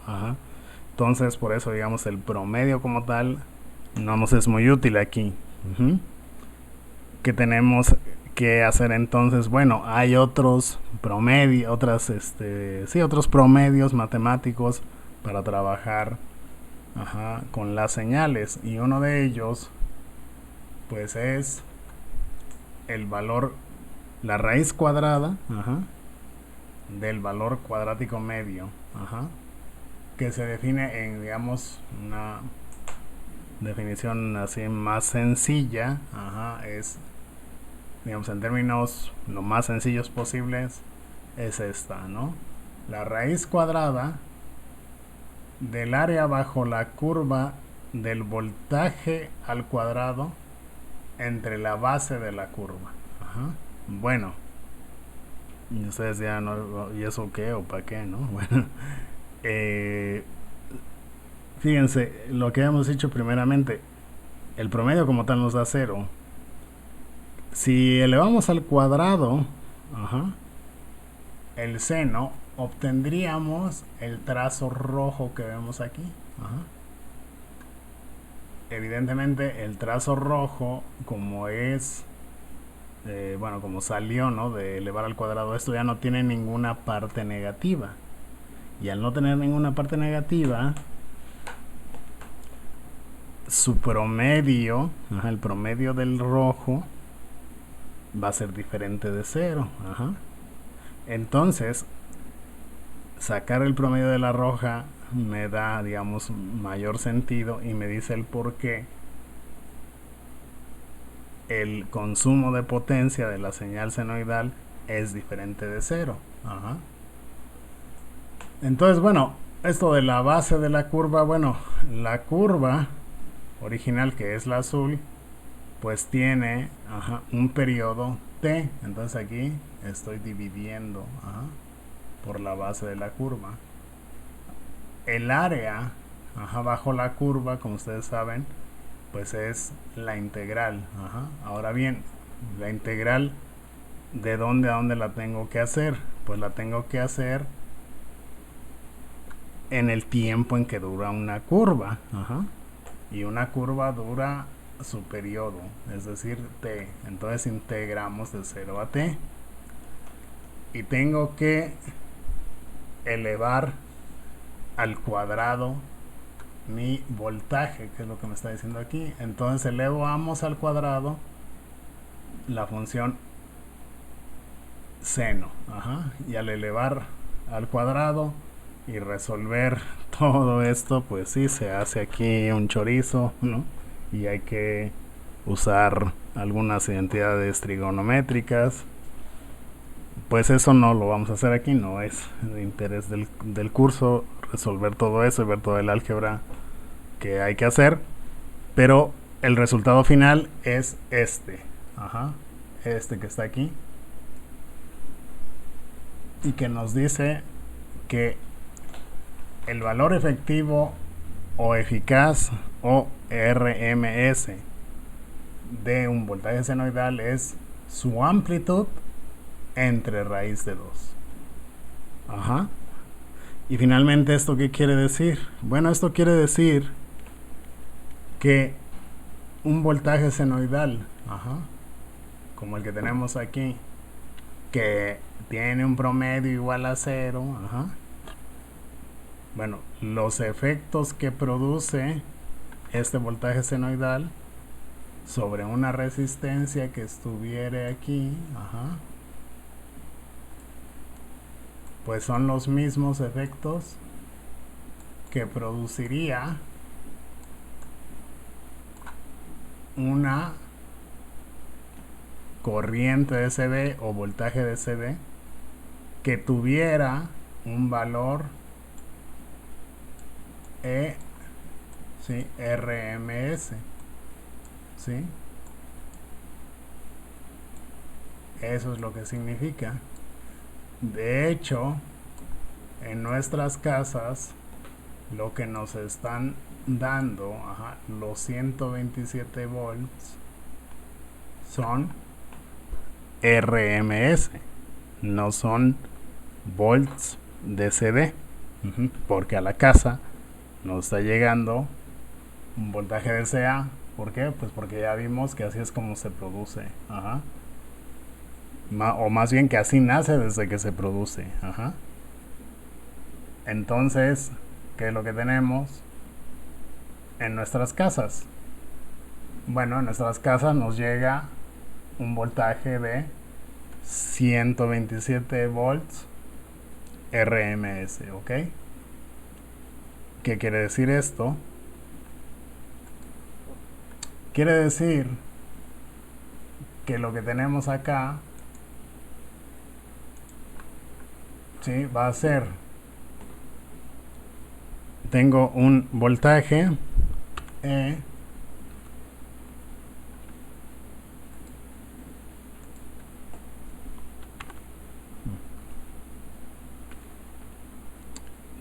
Entonces, por eso, digamos, el promedio como tal no nos es muy útil aquí. ¿Qué tenemos que hacer entonces? Bueno, hay otros promedios, otros promedios matemáticos para trabajar con las señales, y uno de ellos pues es el valor, la raíz cuadrada del valor cuadrático medio, que se define en, digamos, una definición así más sencilla, es, digamos, en términos lo más sencillos posibles, es esta, ¿no? La raíz cuadrada del área bajo la curva del voltaje al cuadrado entre la base de la curva. Bueno, y ustedes dirán, ¿no? ¿Y eso qué o para qué, no? Bueno, fíjense, lo que hemos dicho primeramente, el promedio como tal nos da 0. Si elevamos al cuadrado el seno, obtendríamos el trazo rojo que vemos aquí. Evidentemente el trazo rojo, como es, bueno, como salió, ¿no?, de elevar al cuadrado, esto ya no tiene ninguna parte negativa. Y al no tener ninguna parte negativa, su promedio, el promedio del rojo, va a ser diferente de 0. Entonces, sacar el promedio de la roja me da, digamos, mayor sentido y me dice el por qué el consumo de potencia de la señal senoidal es diferente de 0. Entonces, bueno, esto de la base de la curva, bueno, la curva original, que es la azul, pues tiene un periodo t. Entonces aquí estoy dividiendo por la base de la curva. El área bajo la curva, como ustedes saben, pues es la integral. Ahora bien, la integral, ¿de dónde a dónde la tengo que hacer? Pues la tengo que hacer en el tiempo en que dura una curva. Y una curva dura su periodo, es decir, t. Entonces integramos de 0 a t. Y tengo que elevar al cuadrado mi voltaje, que es lo que me está diciendo aquí. Entonces elevamos al cuadrado la función seno. Y al elevar al cuadrado y resolver todo esto, pues sí, se hace aquí un chorizo, ¿no? Y hay que usar algunas identidades trigonométricas. Pues eso no lo vamos a hacer aquí, no es de interés del curso resolver todo eso y ver todo el álgebra que hay que hacer, pero el resultado final es este, este que está aquí, y que nos dice que el valor efectivo o eficaz, o RMS, de un voltaje senoidal es su amplitud entre raíz de 2. Y finalmente, ¿esto qué quiere decir? Bueno, esto quiere decir que un voltaje senoidal, como el que tenemos aquí, que tiene un promedio igual a 0, bueno, los efectos que produce este voltaje senoidal sobre una resistencia que estuviera aquí, pues son los mismos efectos que produciría una corriente de DC o voltaje de DC que tuviera un valor RMS, ¿sí? Eso es lo que significa. De hecho, en nuestras casas, lo que nos están dando, los 127 volts, son RMS, no son volts DC, porque a la casa nos está llegando un voltaje DCA. ¿Por qué? Pues porque ya vimos que así es como se produce, o más bien que así nace desde que se produce. Entonces, ¿qué es lo que tenemos en nuestras casas? Bueno, en nuestras casas nos llega un voltaje de 127 volts RMS, ¿ok? ¿Qué quiere decir esto? Quiere decir que lo que tenemos acá, ¿sí? Va a ser, tengo un voltaje E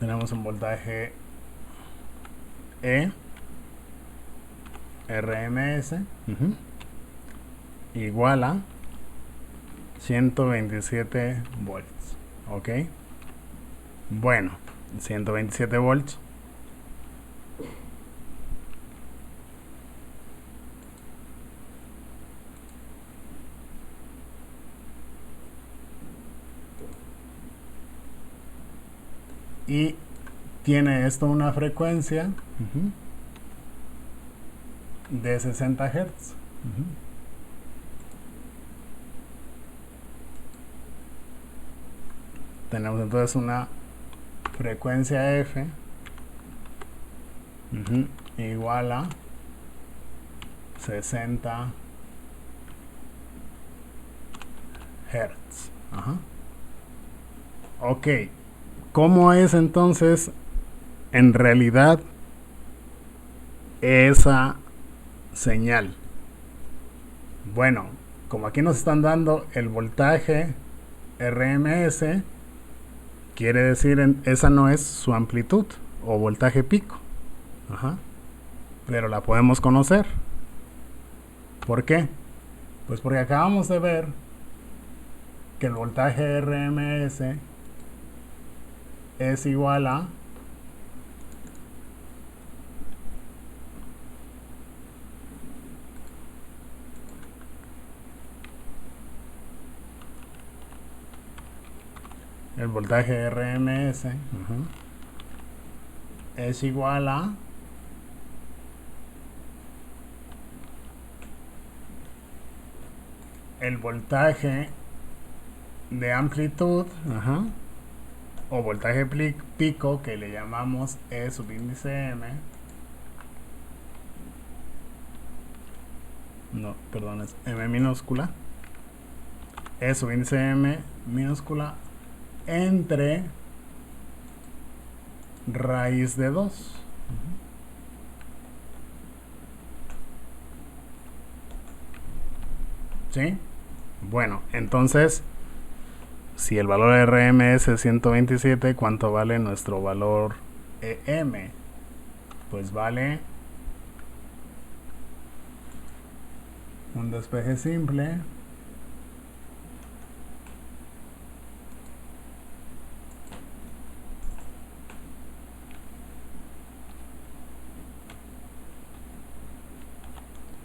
tenemos un voltaje E RMS igual a 127 volts, ¿ok? Bueno, 127 volts y tiene esto una frecuencia de 60 Hz. Tenemos entonces una frecuencia F igual a 60 Hz. Ok, ¿cómo es entonces en realidad esa señal? Bueno, como aquí nos están dando el voltaje RMS, quiere decir esa no es su amplitud o voltaje pico. Pero la podemos conocer. ¿Por qué? Pues porque acabamos de ver que el voltaje RMS es igual a el voltaje RMS es igual a el voltaje de amplitud o voltaje pico, que le llamamos E subíndice M. No, perdón, es M minúscula. E subíndice M minúscula entre raíz de 2. ¿Sí? Bueno, entonces, si el valor de RMS es 127, ¿cuánto vale nuestro valor EM? Pues vale un despeje simple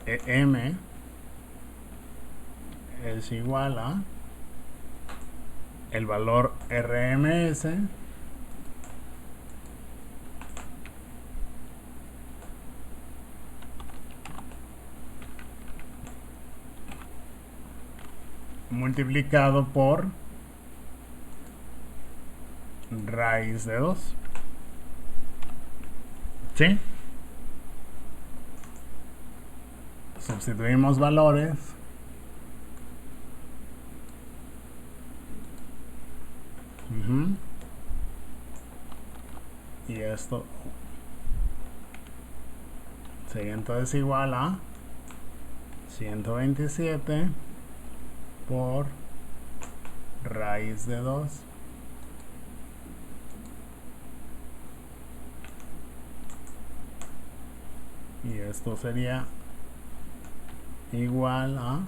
EM es igual a el valor RMS multiplicado por raíz de 2. ¿Sí? Sustituimos valores. Y esto sería entonces igual a 127 por raíz de 2 y esto sería igual a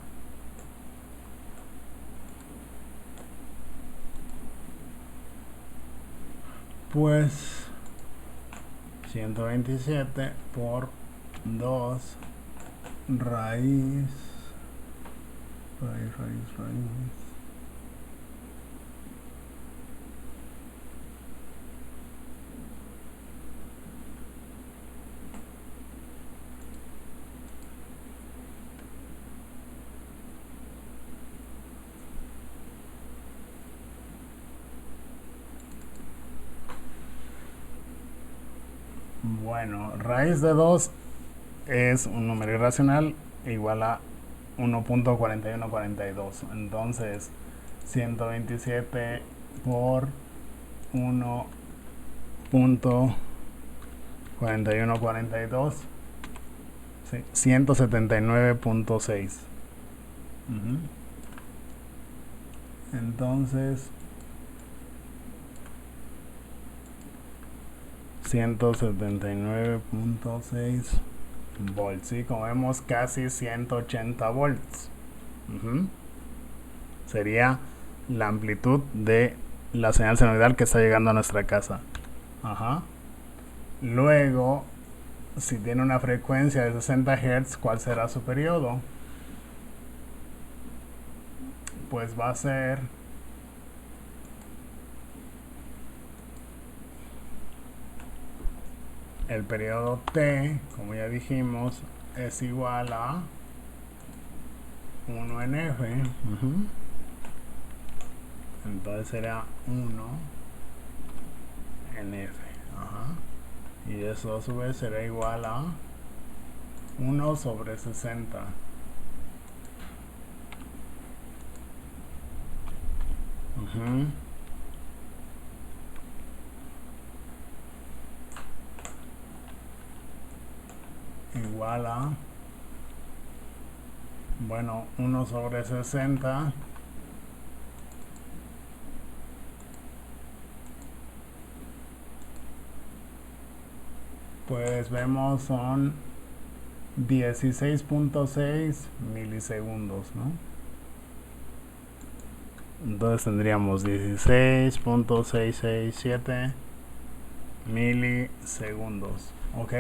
pues 127 por 2 raíz Bueno, raíz de 2 es un número irracional igual a 1.4142. Entonces, 127 por 1.4142, ¿sí? 179.6. Entonces, 179.6 volts, ¿sí? Como vemos, casi 180 volts. Sería la amplitud de la señal senoidal que está llegando a nuestra casa. Luego, si tiene una frecuencia de 60 Hz, ¿cuál será su periodo? Pues va a ser el periodo T, como ya dijimos, es igual a 1 en F. Entonces será 1 en F. Y eso a su vez será igual a 1 sobre 60. Igual a, bueno, 1 sobre 60 pues vemos son 16.6 milisegundos, ¿no? Entonces tendríamos 16.667 milisegundos. ¿Ok?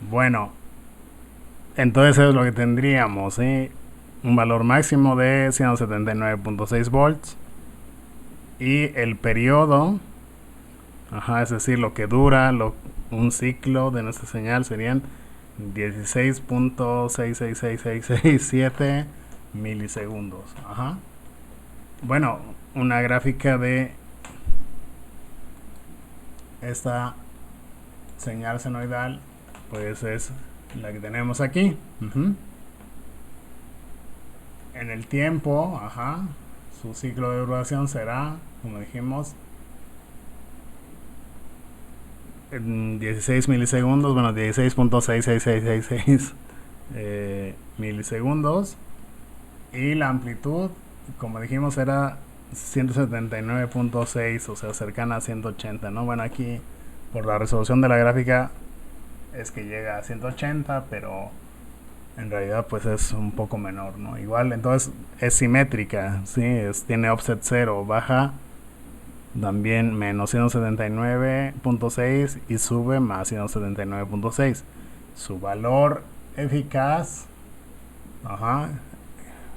Bueno, entonces eso es lo que tendríamos, ¿sí? Un valor máximo de 179.6 volts. Y el periodo, es decir, lo que dura un ciclo de nuestra señal serían 16.666667 milisegundos. Bueno, una gráfica de esta señal senoidal pues es la que tenemos aquí. En el tiempo, su ciclo de duración será, como dijimos, 16 milisegundos, bueno, 16.66666 milisegundos. Y la amplitud, como dijimos, era 179.6, o sea, cercana a 180, ¿no? Bueno, aquí por la resolución de la gráfica es que llega a 180, pero en realidad pues es un poco menor, ¿no? Igual, entonces es simétrica, ¿sí? Tiene offset 0, baja también menos 179.6 y sube más 179.6. Su valor eficaz,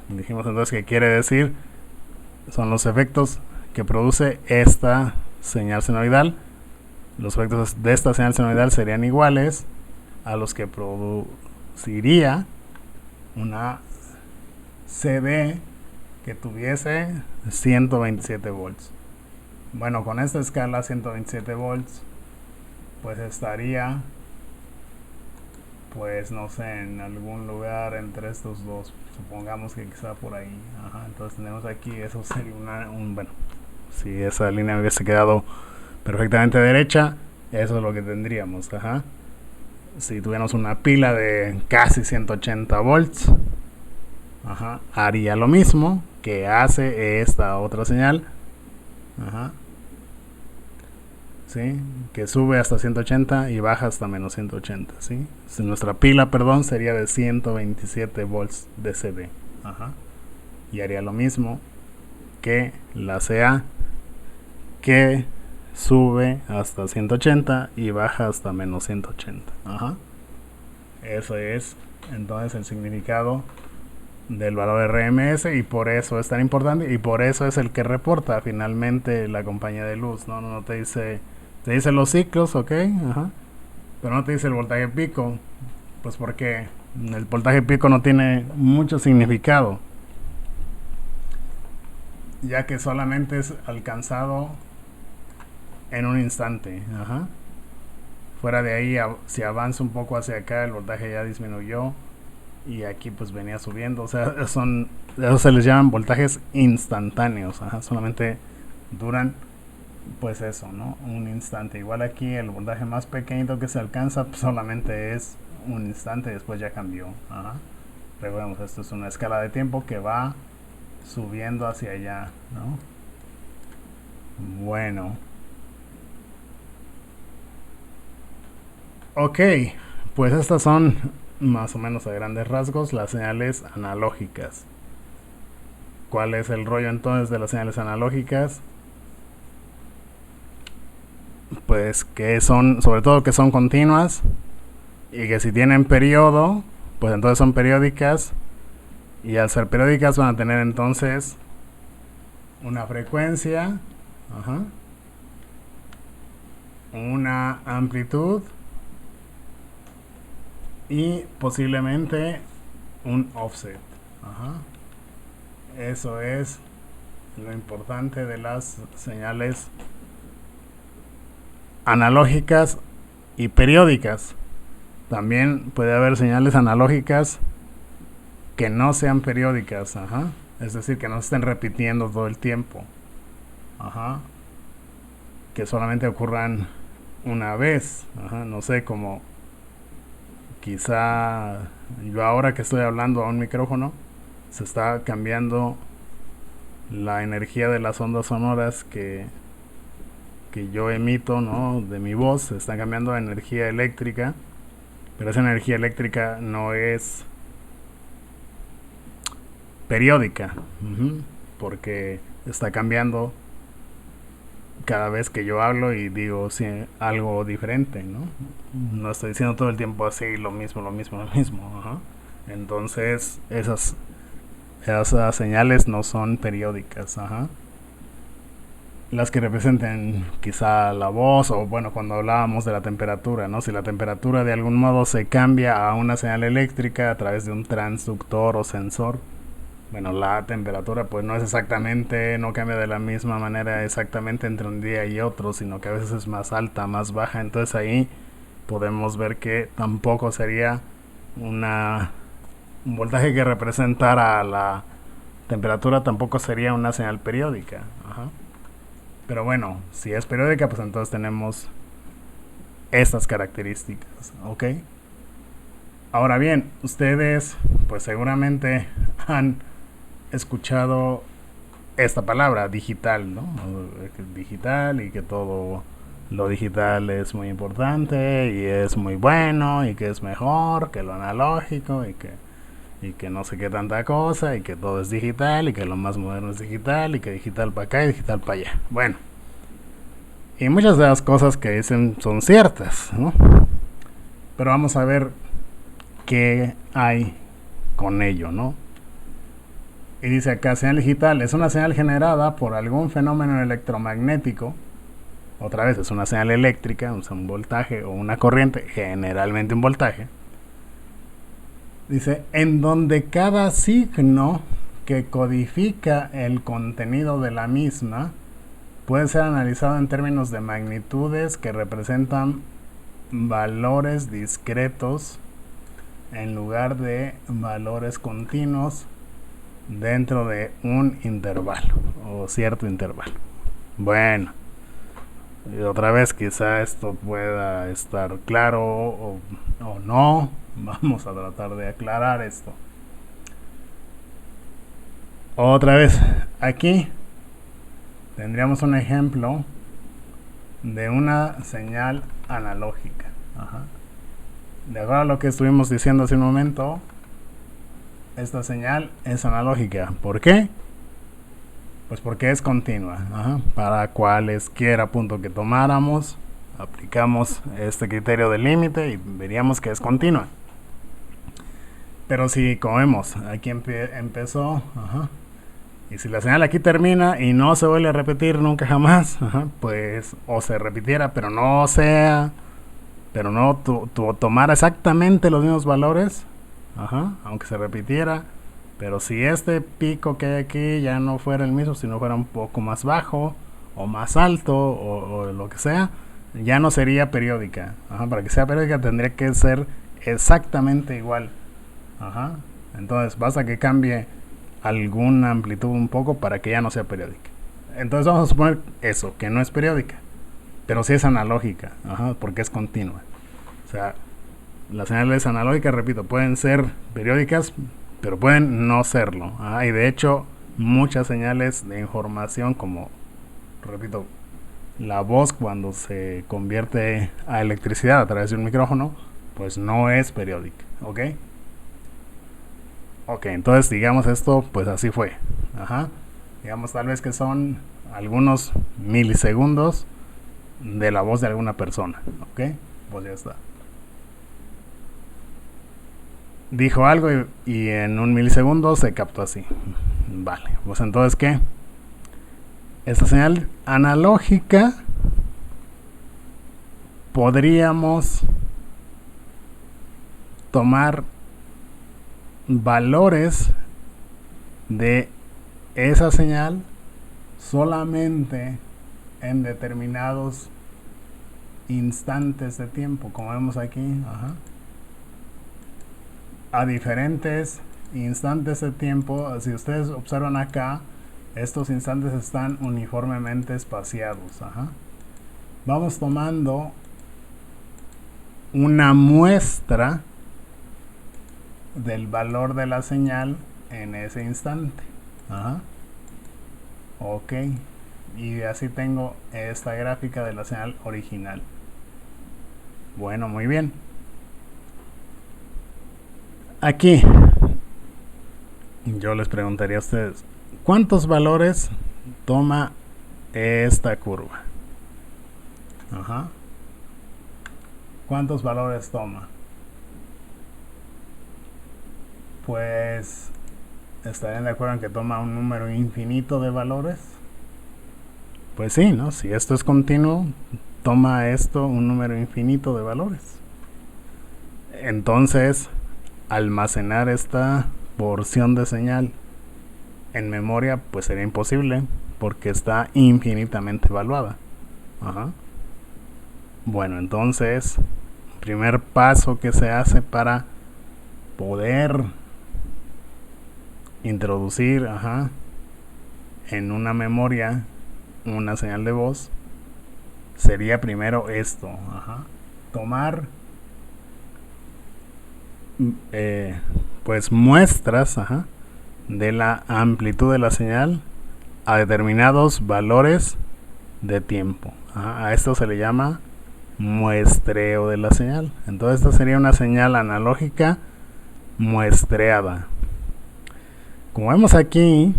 dijimos entonces que quiere decir, son los efectos que produce esta señal senoidal. Los efectos de esta señal senoidal serían iguales a los que produciría una CD que tuviese 127 volts. Bueno, con esta escala 127 volts, pues estaría, pues no sé, en algún lugar entre estos dos. Supongamos que quizá por ahí. Entonces tenemos aquí, eso sería bueno, si esa línea hubiese quedado perfectamente derecha, eso es lo que tendríamos. Si tuviéramos una pila de casi 180 volts, haría lo mismo que hace esta otra señal. ¿Sí? Que sube hasta 180 y baja hasta menos 180, ¿sí? Si nuestra pila, sería de 127 volts de CD. Y haría lo mismo que la CA, que sube hasta 180 y baja hasta menos 180. Eso es entonces el significado del valor RMS, y por eso es tan importante, y por eso es el que reporta finalmente la compañía de luz. No te dice, te dice los ciclos, ok, pero no te dice el voltaje pico, pues porque el voltaje pico no tiene mucho significado, ya que solamente es alcanzado en un instante. fuera de ahí, si avanza un poco hacia acá, el voltaje ya disminuyó y aquí pues venía subiendo. O sea, eso se les llaman voltajes instantáneos. Ajá, solamente duran pues eso, ¿no? Un instante. Igual aquí el voltaje más pequeñito que se alcanza pues, solamente es un instante y después ya cambió. Ajá. Recordemos, esto es una escala de tiempo que va subiendo hacia allá, ¿no? Bueno. Ok, pues estas son más o menos a grandes rasgos las señales analógicas. ¿Cuál es el rollo entonces de las señales analógicas? Pues que son, sobre todo que son continuas y que si tienen periodo, pues entonces son periódicas, y al ser periódicas van a tener entonces una frecuencia, ajá, una amplitud y posiblemente un offset. Ajá. Eso es lo importante de las señales analógicas y periódicas. También puede haber señales analógicas que no sean periódicas, ajá. Es decir, que no se estén repitiendo todo el tiempo, ajá. Que solamente ocurran una vez, ajá. No sé, como quizá yo ahora que estoy hablando a un micrófono, se está cambiando la energía de las ondas sonoras que yo emito, ¿no? De mi voz, se está cambiando a energía eléctrica, pero esa energía eléctrica no es periódica, porque está cambiando cada vez que yo hablo y digo algo diferente, ¿no? No estoy diciendo todo el tiempo así lo mismo. Ajá. Entonces esas señales no son periódicas, ajá. Las que representen quizá la voz, o bueno, cuando hablábamos de la temperatura, ¿no? Si la temperatura de algún modo se cambia a una señal eléctrica a través de un transductor o sensor, bueno, la temperatura pues no es exactamente, no cambia de la misma manera exactamente entre un día y otro, sino que a veces es más alta, más baja. Entonces ahí podemos ver que tampoco sería un voltaje que representara la temperatura, tampoco sería una señal periódica. Ajá. Pero bueno, si es periódica, pues entonces tenemos estas características, ¿ok? Ahora bien, ustedes pues seguramente han escuchado esta palabra, digital, ¿no? Digital, y que todo lo digital es muy importante y es muy bueno y que es mejor que lo analógico y que no sé qué tanta cosa y que todo es digital y que lo más moderno es digital y que digital para acá y digital para allá. Bueno, y muchas de las cosas que dicen son ciertas, ¿no? Pero vamos a ver qué hay con ello, ¿no? Y dice acá, señal digital es una señal generada por algún fenómeno electromagnético. Otra vez, es una señal eléctrica, o sea, un voltaje o una corriente, generalmente un voltaje. Dice, en donde cada signo que codifica el contenido de la misma puede ser analizado en términos de magnitudes que representan valores discretos en lugar de valores continuos dentro de un intervalo o cierto intervalo. Bueno, y otra vez quizá esto pueda estar claro o no. Vamos a tratar de aclarar esto. Otra vez, aquí tendríamos un ejemplo de una señal analógica. Ajá. De acuerdo a lo que estuvimos diciendo hace un momento, esta señal es analógica. ¿Por qué? Pues porque es continua. Ajá. Para cualesquiera punto que tomáramos, aplicamos este criterio de límite y veríamos que es continua. Pero si, como vemos, aquí empezó, ajá, y si la señal aquí termina y no se vuelve a repetir nunca jamás, ajá, pues o se repitiera, pero no tomara exactamente los mismos valores, ajá, aunque se repitiera, pero si este pico que hay aquí ya no fuera el mismo, sino fuera un poco más bajo o más alto o lo que sea, ya no sería periódica. Ajá, para que sea periódica tendría que ser exactamente igual. Ajá. Entonces basta que cambie alguna amplitud un poco para que ya no sea periódica. Entonces vamos a suponer eso, que no es periódica, pero sí es analógica, ajá, porque es continua. O sea, las señales analógicas, repito, pueden ser periódicas, pero pueden no serlo. Y de hecho, muchas señales de información, como, repito, la voz cuando se convierte a electricidad a través de un micrófono, pues no es periódica, ¿ok? Ok, entonces digamos esto, pues así fue. Ajá. Digamos tal vez que son algunos milisegundos de la voz de alguna persona, ¿ok? Pues ya está. Dijo algo y en un milisegundo se captó así. Vale, pues entonces ¿qué? Esta señal analógica podríamos tomar valores de esa señal solamente en determinados instantes de tiempo, como vemos aquí. Ajá. A diferentes instantes de tiempo, si ustedes observan acá, estos instantes están uniformemente espaciados. Ajá. Vamos tomando una muestra del valor de la señal en ese instante. Ajá. Ok. Y así tengo esta gráfica de la señal original. Bueno, muy bien. Aquí yo les preguntaría a ustedes, ¿cuántos valores toma esta curva? Ajá. ¿Cuántos valores toma? Pues estarían de acuerdo en que toma un número infinito de valores. Pues sí, ¿no? Si esto es continuo, toma esto un número infinito de valores. Entonces, almacenar esta porción de señal en memoria pues sería imposible porque está infinitamente evaluada. Ajá. Bueno, entonces, primer paso que se hace para poder introducir en una memoria una señal de voz sería primero esto. Tomar pues muestras de la amplitud de la señal a determinados valores de tiempo. A esto se le llama muestreo de la señal. Entonces esta sería una señal analógica muestreada. Como vemos aquí,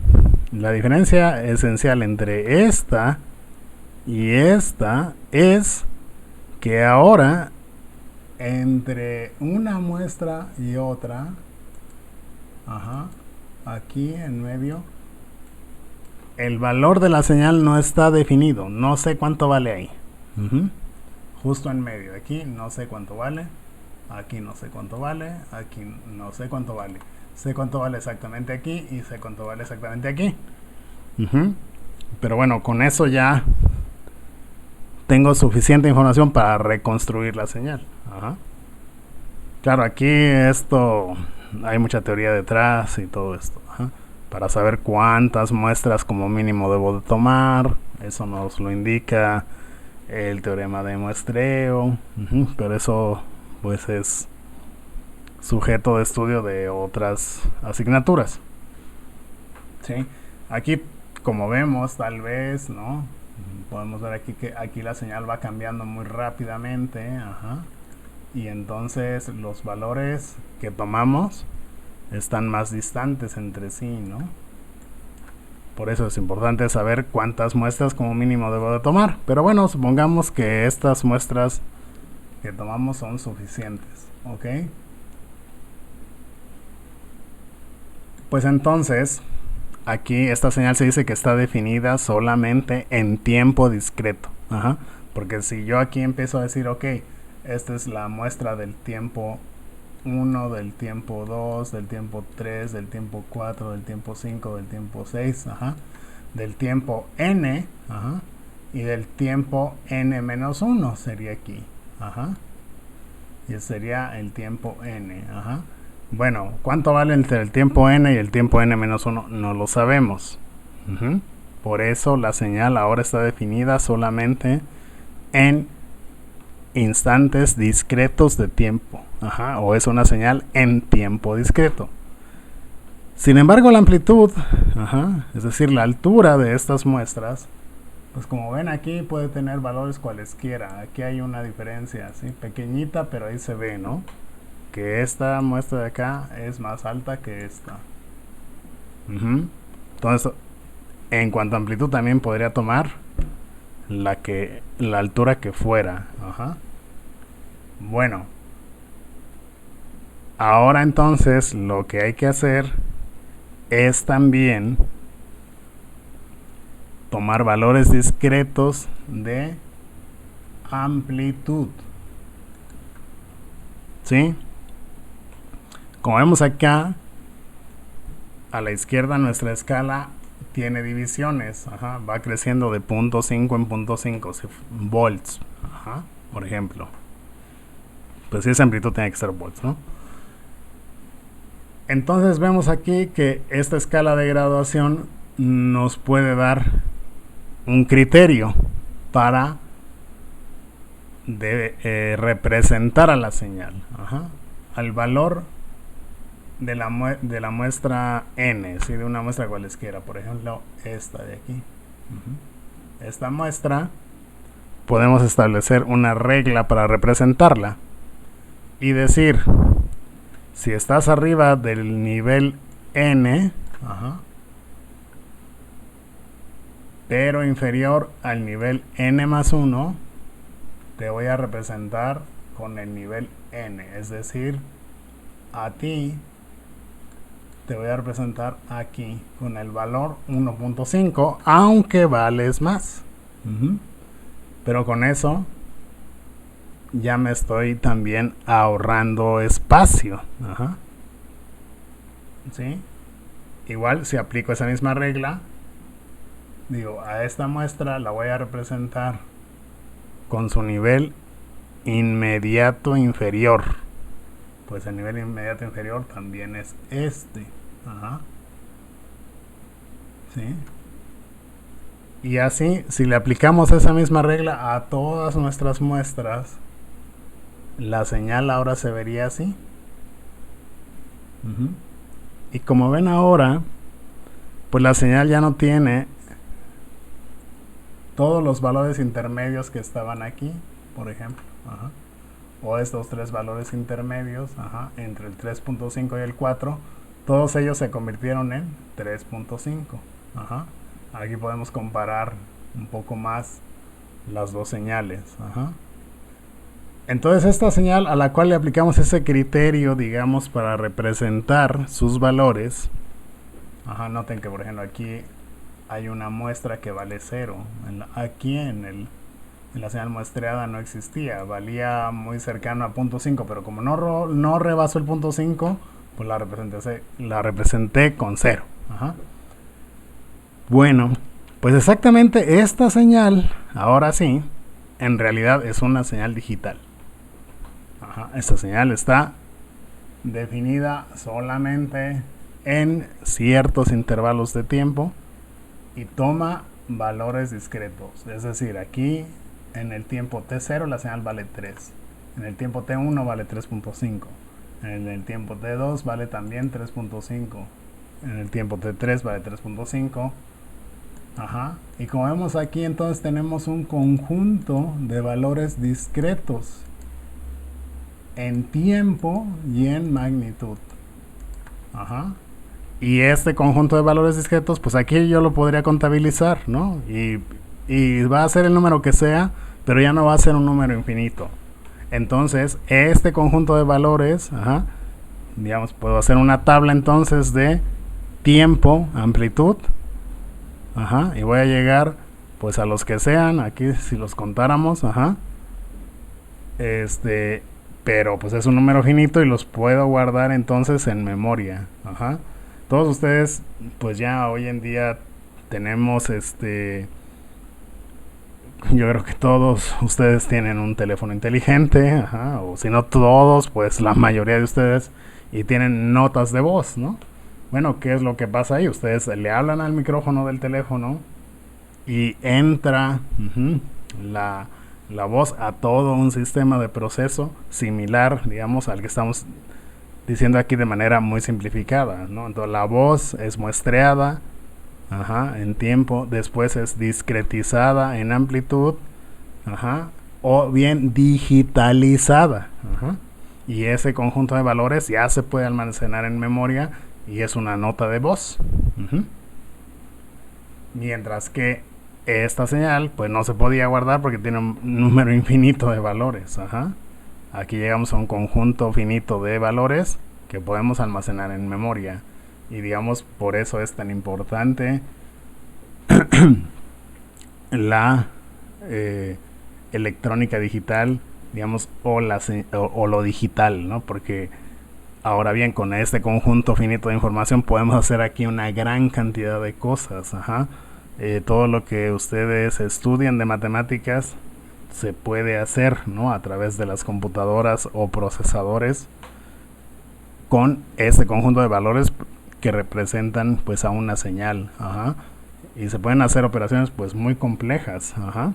la diferencia esencial entre esta y esta es que ahora entre una muestra y otra, aquí en medio, el valor de la señal no está definido. No sé cuánto vale ahí. Justo en medio. Aquí no sé cuánto vale. Aquí no sé cuánto vale. Aquí no sé cuánto vale. Sé cuánto vale exactamente aquí y sé cuánto vale exactamente aquí. Pero bueno, con eso ya tengo suficiente información para reconstruir la señal. Claro, aquí esto hay mucha teoría detrás y todo esto. Para saber cuántas muestras como mínimo debo de tomar, eso nos lo indica el teorema de muestreo, pero eso pues es sujeto de estudio de otras asignaturas. ¿Sí? Aquí, como vemos, tal vez, ¿no? Podemos ver aquí que aquí la señal va cambiando muy rápidamente, y entonces los valores que tomamos están más distantes entre sí, ¿no? Por eso es importante saber cuántas muestras como mínimo debo de tomar. Pero bueno, supongamos que estas muestras que tomamos son suficientes, ¿ok? Pues entonces, aquí esta señal se dice que está definida solamente en tiempo discreto. Porque si yo aquí empiezo a decir, ok, esta es la muestra del tiempo 1, del tiempo 2, del tiempo 3, del tiempo 4, del tiempo 5, del tiempo 6, del tiempo n, y del tiempo n-1 sería aquí. Ajá. Y sería el tiempo n. Ajá. Bueno, ¿cuánto vale entre el tiempo n y el tiempo n-1? No lo sabemos. Por eso la señal ahora está definida solamente en instantes discretos de tiempo. Ajá. O es una señal en tiempo discreto. Sin embargo, la amplitud, es decir, la altura de estas muestras, pues como ven aquí puede tener valores cualesquiera. Aquí hay una diferencia, ¿sí? Pequeñita, pero ahí se ve, ¿no? Que esta muestra de acá es más alta que esta. Entonces, en cuanto a amplitud también podría tomar la altura que fuera. Bueno, ahora entonces lo que hay que hacer es también tomar valores discretos de amplitud. ¿Sí? Como vemos acá, a la izquierda nuestra escala tiene divisiones. Va creciendo de 0.5 en 0.5 volts. Por ejemplo. Pues si esa amplitud tiene que ser volts, ¿no? Entonces vemos aquí que esta escala de graduación nos puede dar un criterio para representar a la señal. Al valor de la muestra n, ¿sí? De una muestra cualesquiera, por ejemplo esta de aquí. Esta muestra podemos establecer una regla para representarla y decir, si estás arriba del nivel n, pero inferior al nivel n+1, te voy a representar con el nivel n, es decir, a ti te voy a representar aquí con el valor 1.5, aunque vales más. Pero con eso ya me estoy también ahorrando espacio. ¿Sí? Igual si aplico esa misma regla, digo, a esta muestra la voy a representar con su nivel inmediato inferior. Pues el nivel inmediato inferior también es este. ¿Sí? Y así, si le aplicamos esa misma regla a todas nuestras muestras, la señal ahora se vería así. Y como ven ahora, pues la señal ya no tiene todos los valores intermedios que estaban aquí, por ejemplo. O estos tres valores intermedios, entre el 3.5 y el 4, todos ellos se convirtieron en 3.5. Aquí podemos comparar un poco más las dos señales. Entonces esta señal a la cual le aplicamos ese criterio, digamos, para representar sus valores, noten que por ejemplo aquí hay una muestra que vale 0. Aquí en la señal muestreada no existía, valía muy cercano a 0.5, pero como no rebasó el 0.5, pues la representé con 0. Bueno, pues exactamente esta señal, ahora sí, en realidad es una señal digital. Esta señal está definida solamente en ciertos intervalos de tiempo y toma valores discretos. Es decir, aquí en el tiempo t0 la señal vale 3, en el tiempo t1 vale 3.5, en el tiempo t2 vale también 3.5, en el tiempo t3 vale 3.5. Y como vemos aquí, entonces tenemos un conjunto de valores discretos en tiempo y en magnitud. Y este conjunto de valores discretos, pues aquí yo lo podría contabilizar, ¿no? Y va a ser el número que sea, pero ya no va a ser un número infinito. Entonces, este conjunto de valores, digamos, puedo hacer una tabla entonces de tiempo, amplitud, y voy a llegar pues a los que sean, aquí si los contáramos, pero pues es un número finito y los puedo guardar entonces en memoria. Todos ustedes pues ya hoy en día tenemos yo creo que todos ustedes tienen un teléfono inteligente, ajá, o si no todos, pues la mayoría de ustedes, y tienen notas de voz, ¿no? Bueno, ¿qué es lo que pasa ahí? Ustedes le hablan al micrófono del teléfono y entra la voz a todo un sistema de proceso similar, digamos, al que estamos diciendo aquí de manera muy simplificada, ¿no? Entonces la voz es muestreada, ajá, en tiempo, después es discretizada en amplitud, ajá, o bien digitalizada, ajá, y ese conjunto de valores ya se puede almacenar en memoria y es una nota de voz. Mientras que esta señal pues no se podía guardar porque tiene un número infinito de valores, ajá. Aquí llegamos a un conjunto finito de valores que podemos almacenar en memoria, y digamos por eso es tan importante la electrónica digital, digamos, o lo digital, ¿no? Porque ahora bien, con este conjunto finito de información podemos hacer aquí una gran cantidad de cosas, ajá. Todo lo que ustedes estudian de matemáticas se puede hacer, ¿no? A través de las computadoras o procesadores con este conjunto de valores que representan pues a una señal, ajá. Y se pueden hacer operaciones pues muy complejas, ajá.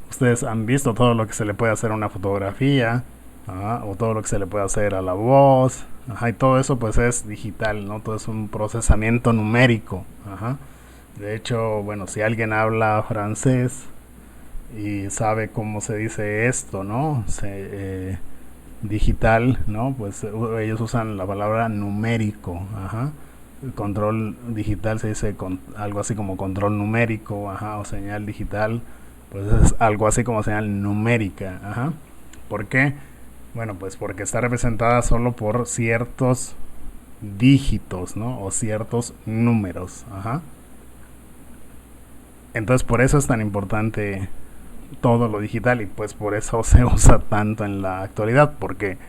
Ustedes han visto todo lo que se le puede hacer a una fotografía, ajá, o todo lo que se le puede hacer a la voz, ajá, y todo eso pues es digital, ¿no? Todo es un procesamiento numérico, ajá. De hecho, bueno, si alguien habla francés y sabe cómo se dice esto, ¿no? Digital, ¿no? Pues ellos usan la palabra numérico, ajá. El control digital se dice algo así como control numérico, ajá, o señal digital, pues es algo así como señal numérica, ajá. ¿Por qué? Bueno, pues porque está representada solo por ciertos dígitos, ¿no? O ciertos números, ajá. Entonces por eso es tan importante todo lo digital, y pues por eso se usa tanto en la actualidad, porque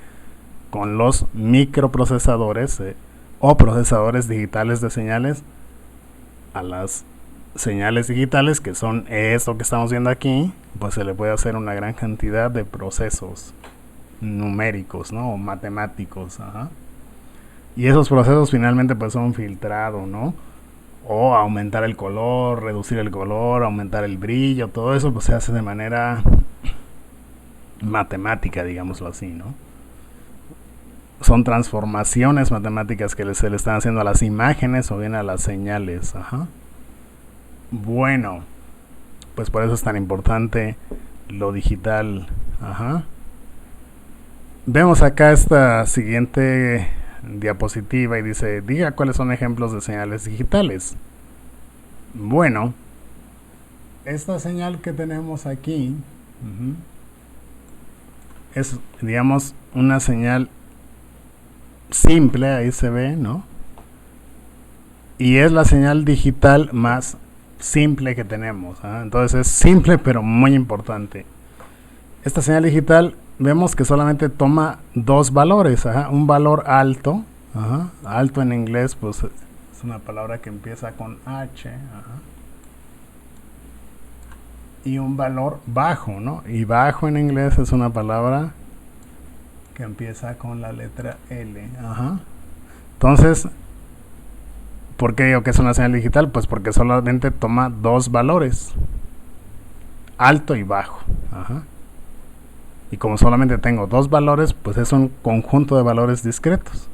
con los microprocesadores o procesadores digitales de señales, a las señales digitales, que son esto que estamos viendo aquí, pues se le puede hacer una gran cantidad de procesos numéricos, ¿no? O matemáticos, ajá. Y esos procesos finalmente pues son filtrado, ¿no? O aumentar el color, reducir el color, aumentar el brillo, todo eso pues se hace de manera matemática, digámoslo así, ¿no? Son transformaciones matemáticas que se le están haciendo a las imágenes o bien a las señales, ajá. Bueno, pues por eso es tan importante lo digital, ajá. Vemos acá esta siguiente diapositiva y dice, diga cuáles son ejemplos de señales digitales. Bueno, esta señal que tenemos aquí es, digamos, una señal simple, ahí se ve, ¿no? Y es la señal digital más simple que tenemos, ¿eh? Entonces es simple pero muy importante. Esta señal digital vemos que solamente toma dos valores, ajá, un valor alto, ajá, alto en inglés pues es una palabra que empieza con H, ajá, y un valor bajo, ¿no? Y bajo en inglés es una palabra que empieza con la letra L, ajá. Entonces, ¿por qué digo que es una señal digital? Pues porque solamente toma dos valores, alto y bajo, ajá. Y como solamente tengo dos valores, pues es un conjunto de valores discretos,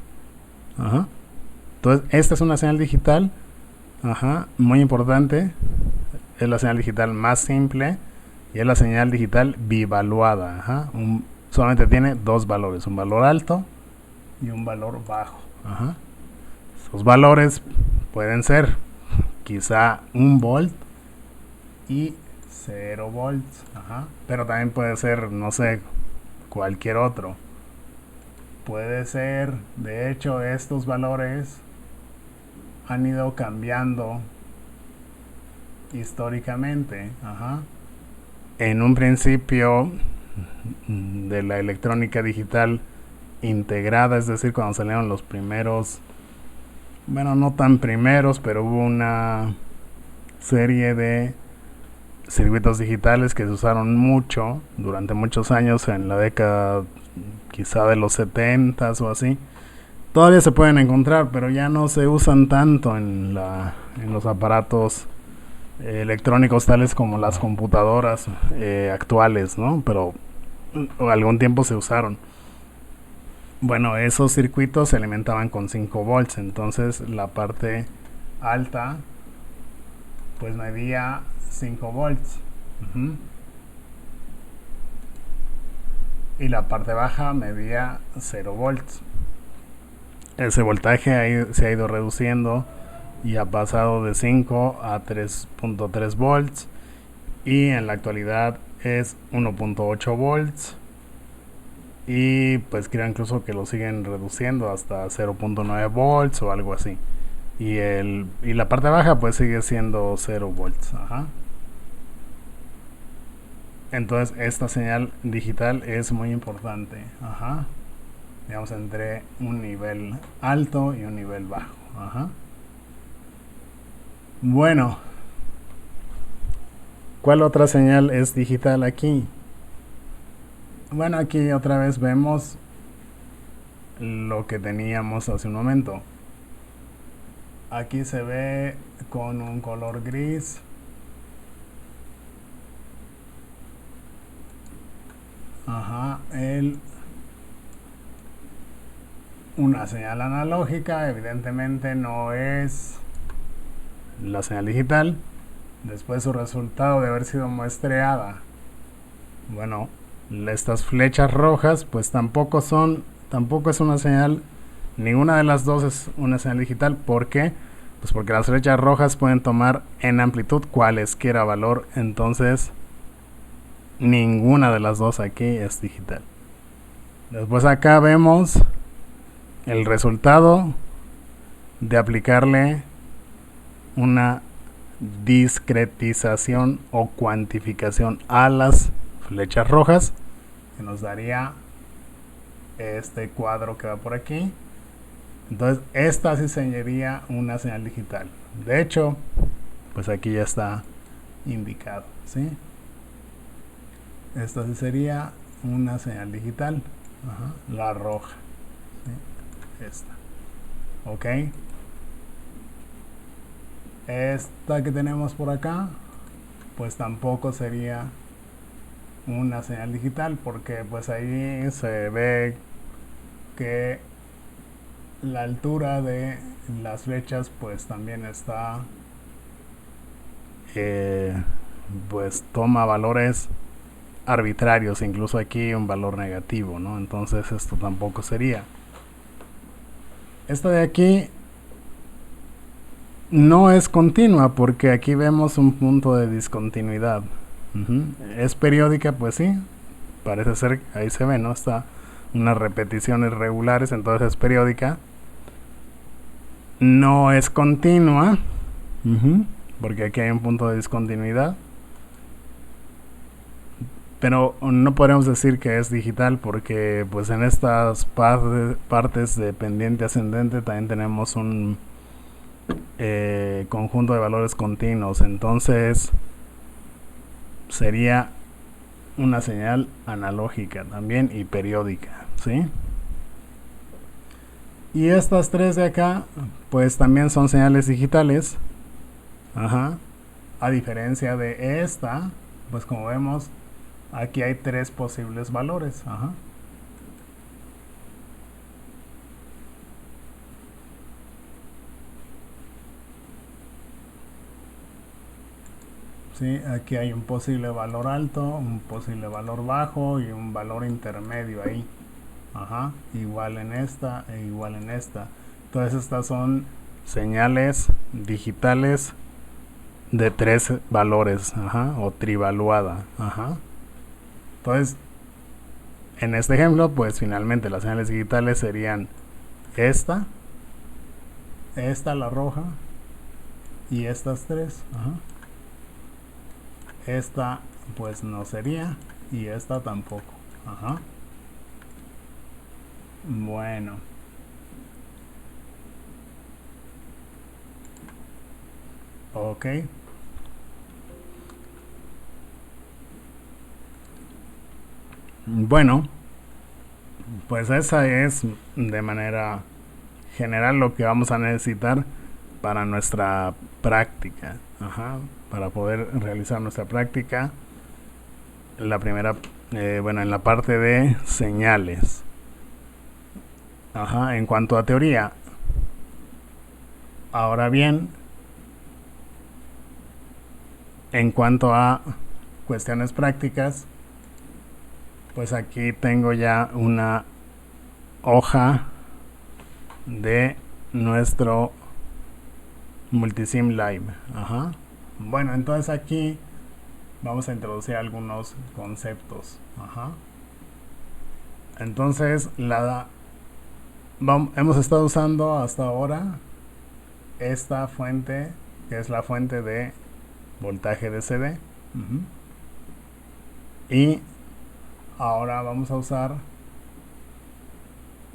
ajá. Entonces, esta es una señal digital, ajá, muy importante. Es la señal digital más simple y es la señal digital bivaluada, ajá. Solamente tiene dos valores, un valor alto y un valor bajo, ajá. Esos valores pueden ser quizá 1 volt y 0 volts, ajá. Pero también puede ser, no sé, cualquier otro. Puede ser, de hecho, estos valores han ido cambiando históricamente, ajá. En un principio de la electrónica digital integrada, es decir, cuando salieron los primeros, bueno, no tan primeros, pero hubo una serie de circuitos digitales que se usaron mucho durante muchos años en la década quizá de los 70s o así. Todavía se pueden encontrar, pero ya no se usan tanto en los aparatos electrónicos tales como las computadoras actuales, ¿no? Pero algún tiempo se usaron. Bueno, esos circuitos se alimentaban con 5 volts, entonces la parte alta pues medía 5 volts. Y la parte baja medía 0 volts. Ese voltaje se ha ido reduciendo y ha pasado de 5 a 3.3 volts y en la actualidad es 1.8 volts y pues creo incluso que lo siguen reduciendo hasta 0.9 volts o algo así y la parte baja pues sigue siendo 0 volts. Entonces esta señal digital es muy importante, digamos entre un nivel alto y un nivel bajo. Bueno, ¿cuál otra señal es digital aquí? Bueno, aquí otra vez vemos lo que teníamos hace un momento. Aquí se ve con un color gris. Una señal analógica, evidentemente no es la señal digital. Después su resultado de haber sido muestreada. Bueno, estas flechas rojas pues tampoco es una señal, ninguna de las dos es una señal digital. ¿Por qué? Pues porque las flechas rojas pueden tomar en amplitud cualesquiera valor, entonces ninguna de las dos aquí es digital. Después acá vemos el resultado de aplicarle una discretización o cuantificación a las flechas rojas, que nos daría este cuadro que va por aquí. Entonces esta sí sería una señal digital. De hecho, pues aquí ya está indicado, ¿sí? Esta sí sería una señal digital. La roja, ¿sí? Esta. Ok. Esta que tenemos por acá pues tampoco sería una señal digital, porque pues ahí se ve que la altura de las flechas pues también está pues toma valores arbitrarios, incluso aquí un valor negativo, ¿no? Entonces esto tampoco sería. Esta de aquí no es continua porque aquí vemos un punto de discontinuidad. Es periódica, pues sí, parece ser, ahí se ve, ¿no? Está unas repeticiones regulares, entonces es periódica. No es continua, porque aquí hay un punto de discontinuidad. Pero no podemos decir que es digital porque pues en estas partes de pendiente ascendente también tenemos un conjunto de valores continuos, entonces sería una señal analógica también y periódica, ¿sí? Y estas tres de acá pues también son señales digitales, a diferencia de esta, pues como vemos aquí hay tres posibles valores. ¿Sí? Aquí hay un posible valor alto, un posible valor bajo y un valor intermedio ahí. Igual en esta e igual en esta. Entonces estas son señales digitales de tres valores, o trivaluada. Entonces, en este ejemplo, pues finalmente las señales digitales serían esta la roja y estas tres. Esta pues no sería y esta tampoco. Bueno, ok. Bueno, pues esa es de manera general lo que vamos a necesitar para nuestra práctica. Para poder realizar nuestra práctica, la primera, bueno, en la parte de señales. En cuanto a teoría, ahora bien, en cuanto a cuestiones prácticas, pues aquí tengo ya una hoja de nuestro Multisim Live. Bueno, entonces aquí vamos a introducir algunos conceptos. Entonces hemos estado usando hasta ahora esta fuente, que es la fuente de voltaje DC. Y ahora vamos a usar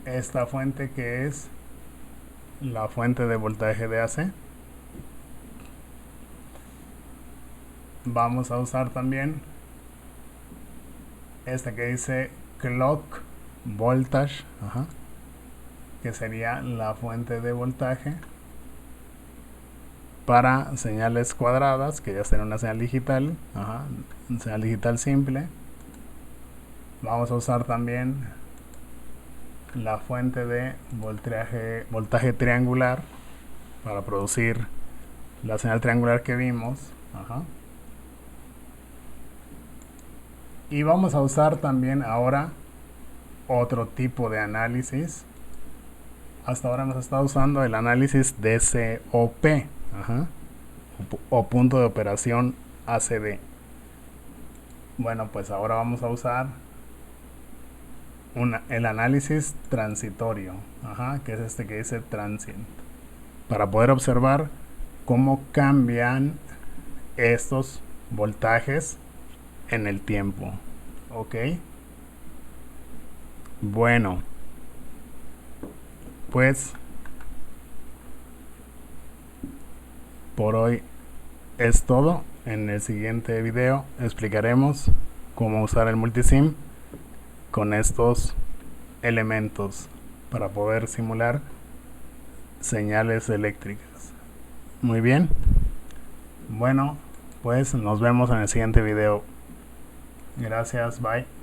esta fuente, que es la fuente de voltaje de AC. Vamos a usar también esta que dice clock voltage, que sería la fuente de voltaje para señales cuadradas, que ya será una señal digital, una señal digital simple. Vamos a usar también la fuente de voltaje triangular para producir la señal triangular que vimos. Y vamos a usar también ahora otro tipo de análisis. Hasta ahora hemos estado usando el análisis DCOP, o punto de operación ACD. Bueno, pues ahora vamos a usar el análisis transitorio, que es este que dice transient, para poder observar cómo cambian estos voltajes en el tiempo. Bueno, pues por hoy es todo. En el siguiente video explicaremos cómo usar el multisim con estos elementos para poder simular señales eléctricas. Muy bien. Bueno, pues nos vemos en el siguiente video. Gracias, bye.